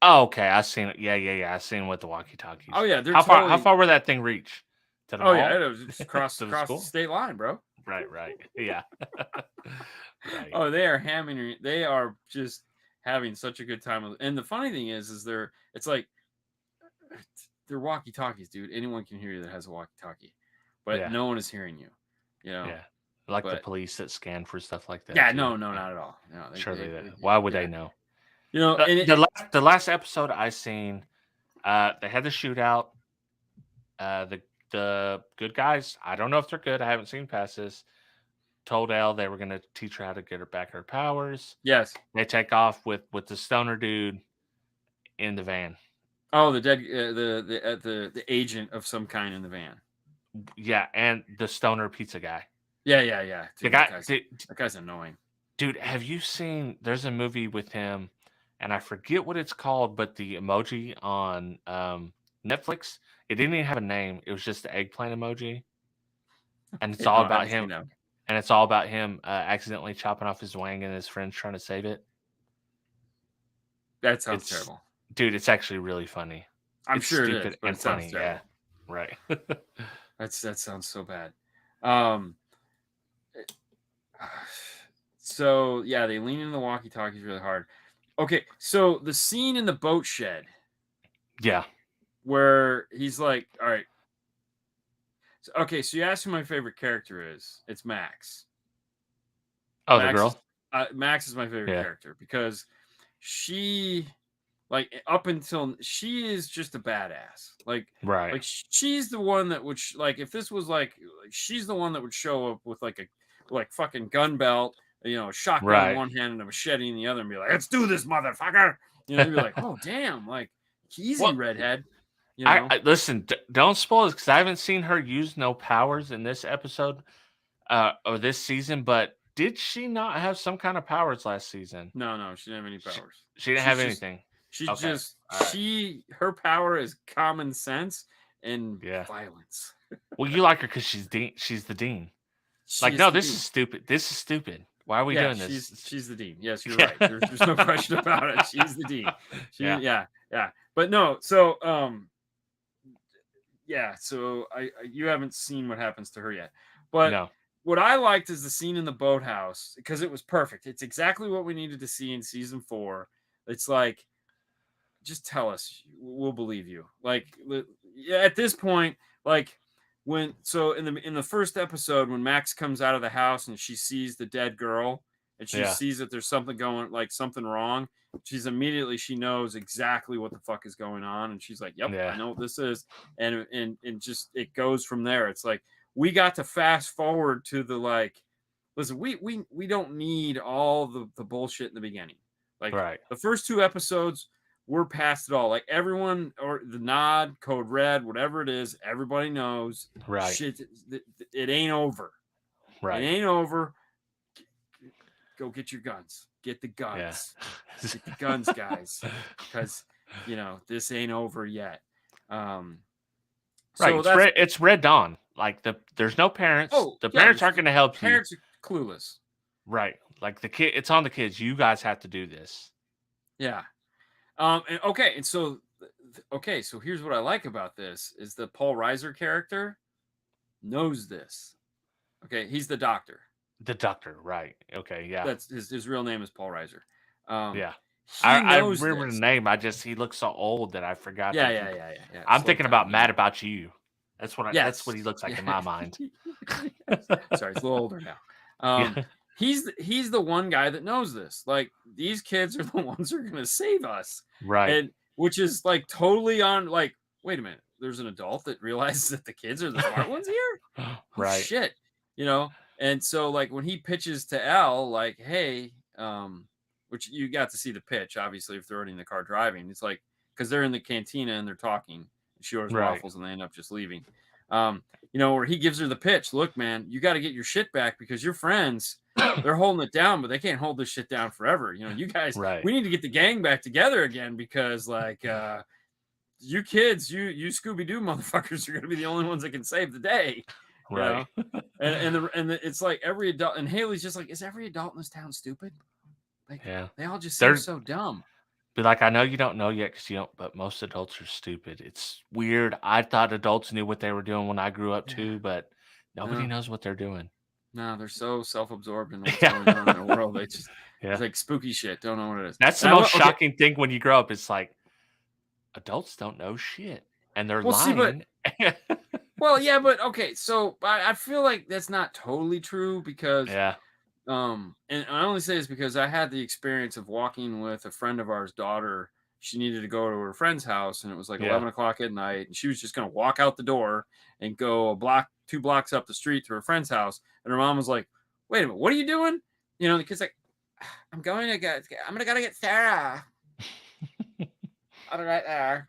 Oh, okay. I've seen it. Yeah. I've seen with the walkie-talkies. Oh yeah, how far would that thing reach? To the mall? Yeah, it was just across the state line, bro. Right. Yeah. Right. Oh, they are hammering. They are just having such a good time. And the funny thing is it's like they're walkie-talkies, dude. Anyone can hear you that has a walkie-talkie, but no one is hearing you. Yeah. Like the police that scan for stuff like that. Yeah, no, not at all. No, why would they know? The last episode I seen, they had the shootout. The good guys, I don't know if they're good. I haven't seen past this. Told Elle they were going to teach her how to get her back her powers. Yes. They take off with the stoner dude in the van. Oh, the dead, the agent of some kind in the van. Yeah, and the stoner pizza guy. Yeah. Dude, that guy's annoying. Dude, have you seen? There's a movie with him, and I forget what it's called, but the emoji on Netflix, it didn't even have a name. It was just the eggplant emoji, and it's all about him. And it's all about him accidentally chopping off his wang and his friends trying to save it. That sounds terrible. Dude, it's actually really funny. It's sure stupid it is, but and it sounds funny. terrible. Yeah, right. That sounds so bad. So yeah, they lean into the walkie-talkies really hard. Okay, so the scene in the boat shed. Yeah. Where he's like, all right. So you asked who my favorite character is. It's Max. Oh, Max, the girl? Max is my favorite character because she, like, up until she is just a badass. Like, right. Like she's the one that would if this was like she's the one that would show up with like a fucking gun belt, a shotgun in one hand and a machete in the other, and be like, "Let's do this, motherfucker!" You'd be like, "Oh damn, like easy, redhead." Listen, don't spoil this because I haven't seen her use no powers in this episode or this season. But did she not have some kind of powers last season? No, she didn't have any powers. She didn't have anything. Her power is common sense and violence. Well, you like her because she's the dean. This is stupid. This is stupid. Why are we doing this? She's the dean. Yes, you're right. There's no question about it. She's the dean. Yeah. But no, so yeah, so you haven't seen what happens to her yet. But No. what I liked is the scene in the boathouse because it was perfect. It's exactly what we needed to see in season 4. It's like, just tell us, we'll believe you. Like, at this point, like in the first episode when Max comes out of the house and she sees the dead girl and she sees that there's something going, like something wrong, she knows exactly what the fuck is going on, and she's like, yep, I know what this is. And just it goes from there. It's like we got to fast forward to the, like, listen, we don't need all the bullshit in the beginning. Like, the first 2 episodes, we're past it all. Like, everyone, or the nod, code red, whatever it is, everybody knows. Right. Shit, it ain't over. Right. It ain't over. Go get your guns. Get the guns. Yeah. Get the guns, guys. Because, this ain't over yet. Right. So it's Red Dawn. Like, there's no parents. The parents aren't going to help you. Parents are clueless. Right. Like, the kid, it's on the kids. You guys have to do this. Yeah. So here's what I like about this is the Paul Reiser character knows this. Okay, he's the doctor. The doctor, right? Okay, yeah. That's his real name is Paul Reiser. Yeah, I remember the name. He looks so old that I forgot. Yeah. I'm thinking about Mad About You. That's what that's what he looks like in my mind. Sorry, he's a little older now. He's the one guy that knows this. Like, these kids are the ones who are going to save us, right? And which is like totally on. Like, wait a minute, there's an adult that realizes that the kids are the smart ones here. Right? Oh, shit, And so, like, when he pitches to Al, like, hey, which you got to see the pitch, obviously, if they're already in the car driving, it's like, because they're in the cantina and they're talking, and she orders waffles and they end up just leaving. Where he gives her the pitch. Look, man, you got to get your shit back because your friends, they're holding it down, but they can't hold this shit down forever. You guys, we need to get the gang back together again because, like, you kids, you Scooby-Doo motherfuckers are going to be the only ones that can save the day. Right. And it's like every adult, and Haley's just like, is every adult in this town stupid? Like, they all just seem so dumb. Be like, I know you don't know yet because you don't, but most adults are stupid. It's weird. I thought adults knew what they were doing when I grew up too, but nobody knows what they're doing. No, they're so self-absorbed in what's going on in their world. They just, it's like spooky shit. Don't know what it is. That's the most shocking thing when you grow up. It's like, adults don't know shit, and they're lying. Well, yeah, but okay. So I feel like that's not totally true because, and I only say this because I had the experience of walking with a friend of ours' daughter. She needed to go to her friend's house, and it was like 11 o'clock at night, and she was just going to walk out the door and go 2 blocks up the street to her friend's house. And her mom was like, "Wait a minute, what are you doing?" The kid's like, I'm going to get Sarah. I'll be right there.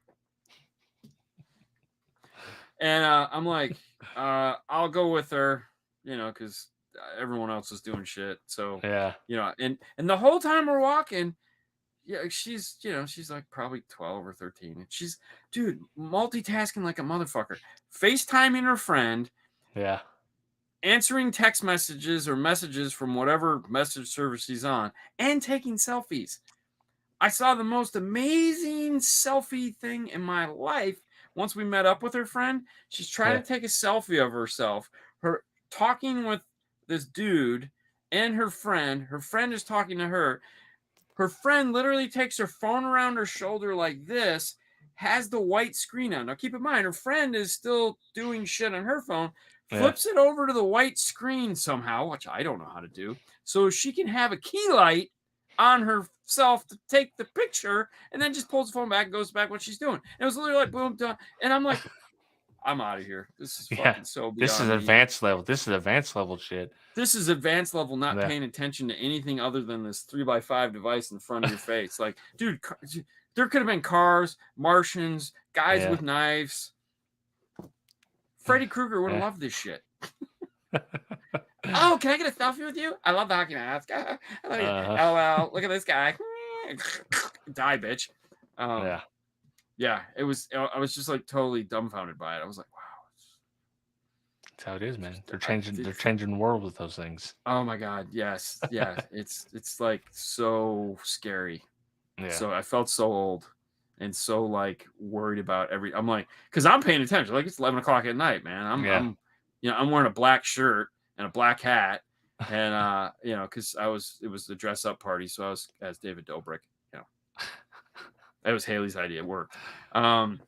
And I'm like, I'll go with her, because everyone else is doing shit. So, and the whole time we're walking, she's like probably 12 or 13. And she's, dude, multitasking like a motherfucker. FaceTiming her friend. Yeah. Answering text messages or messages from whatever message service she's on. And taking selfies. I saw the most amazing selfie thing in my life. Once we met up with her friend, she's trying to take a selfie of herself. Her talking with this dude and her friend. Her friend is talking to her. Her friend literally takes her phone around her shoulder like this, has the white screen on. Now, keep in mind, her friend is still doing shit on her phone, flips it over to the white screen somehow, which I don't know how to do, so she can have a key light on herself to take the picture, and then just pulls the phone back and goes back what she's doing. It was literally like boom, done. And I'm like, I'm out of here. This is fucking so beyond This is advanced level. This is advanced level shit. This is advanced level, not paying attention to anything other than this 3x5 device in front of your face. Like, dude, there could have been cars, Martians, guys with knives. Freddy Krueger would have loved this shit. Oh, can I get a selfie with you? I love the hockey mask. LOL, look at this guy. Die, bitch. Yeah, it was. I was just like totally dumbfounded by it. I was like, wow. That's how it is, man. They're changing. They're changing the world with those things. Oh my god, yes, yeah. It's like so scary. Yeah. So I felt so old. and so like worried about I'm like, because I'm paying attention. Like it's 11 o'clock at night, man. I'm I'm wearing a black shirt and a black hat, and because it was the dress up party, so I was as David Dobrik. That was Haley's idea. It worked. And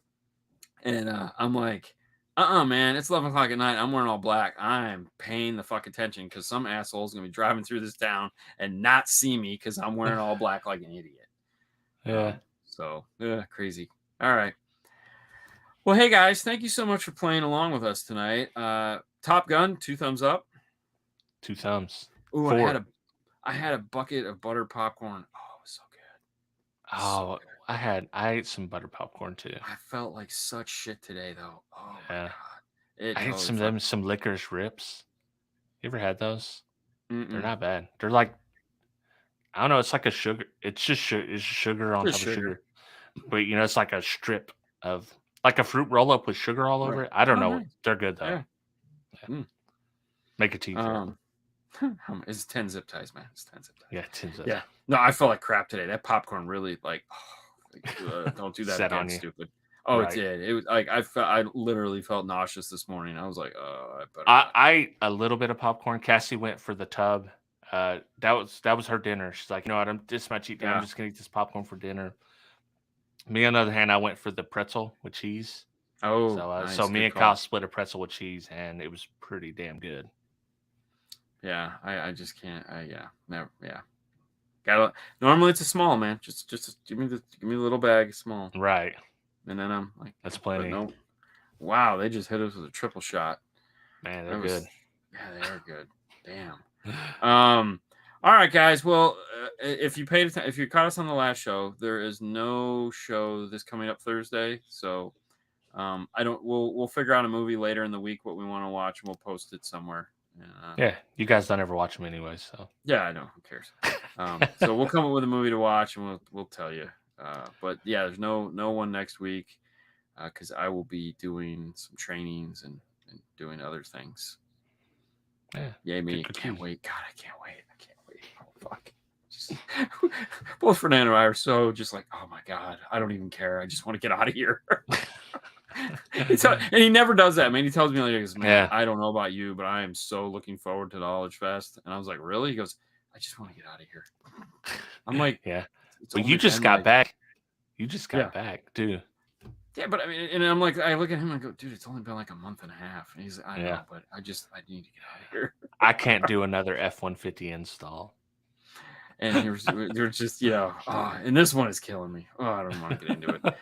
I'm like, man, it's 11 o'clock at night. I'm wearing all black. I'm paying the fuck attention because some asshole's gonna be driving through this town and not see me because I'm wearing all black like an idiot. Yeah. Crazy. All right. Well, hey guys, thank you so much for playing along with us tonight. TopGun, 2 thumbs up. 2 thumbs. Ooh, 4. I had a bucket of buttered popcorn. Oh, it was so good. Oh, I ate some butter popcorn too. I felt like such shit today, though. Oh my Yeah. god. I ate some licorice rips. You ever had those? Mm-mm. They're not bad. They're like, I don't know. It's like a sugar. It's just it's sugar on top of sugar. But it's like a strip of like a fruit roll up with sugar all over it. I don't know. Nice. They're good though. Yeah. Yeah. Make a t-shirt. It's 10 zip ties, man. It's 10 zip ties. Yeah, 10 zip. Yeah. No, I felt like crap today. That popcorn really don't do that Set again, on you. stupid. Oh, right. It did. It was like I literally felt nauseous this morning. I was like, I ate a little bit of popcorn. Cassie went for the tub. That was her dinner. She's like, this is my cheat day. I'm just gonna eat this popcorn for dinner. Me, on the other hand, I went for the pretzel with cheese. Oh, so nice. Me and Kyle split a pretzel with cheese, and it was pretty damn good. Yeah, I just can't. Never. Yeah, normally it's a small, man. Just give me the little bag, small. Right. And then I'm like, that's plenty. No. Wow, they just hit us with a triple shot. Man, they're good. Yeah, they are good. Damn. All right, guys. Well, if you caught us on the last show, there is no show this coming up Thursday. So, we'll figure out a movie later in the week what we want to watch, and we'll post it somewhere. Yeah, you guys don't ever watch them anyway, so. Yeah, I know. Who cares? So we'll come up with a movie to watch, and we'll tell you. But yeah, there's no one next week because I will be doing some trainings and doing other things. Yeah. Yay me! Can't wait. God, I can't wait. Oh fuck! Both Fernando and I are so just like, oh my god, I don't even care. I just want to get out of here. And he never does that, man. He tells me like, man, I don't know about you, but I am so looking forward to the Knowledge Fest. And I was like, really? He goes, I just want to get out of here. I'm like, yeah. But you just got back. You just got back, dude. Yeah, but I mean, and I'm like, I look at him and go, dude, it's only been like a month and a half. And he's like, I know, but I need to get out of here. I can't do another F-150 install. And they're just, and this one is killing me. Oh, I don't want to get into it.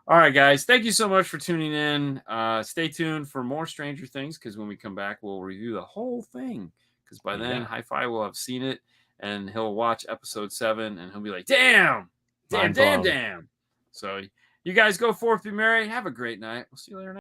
All right, guys. Thank you so much for tuning in. Stay tuned for more Stranger Things because when we come back, we'll review the whole thing. Because by then, Hi-Fi will have seen it, and he'll watch episode 7, and he'll be like, damn. So you guys go forth, be merry. Have a great night. We'll see you later.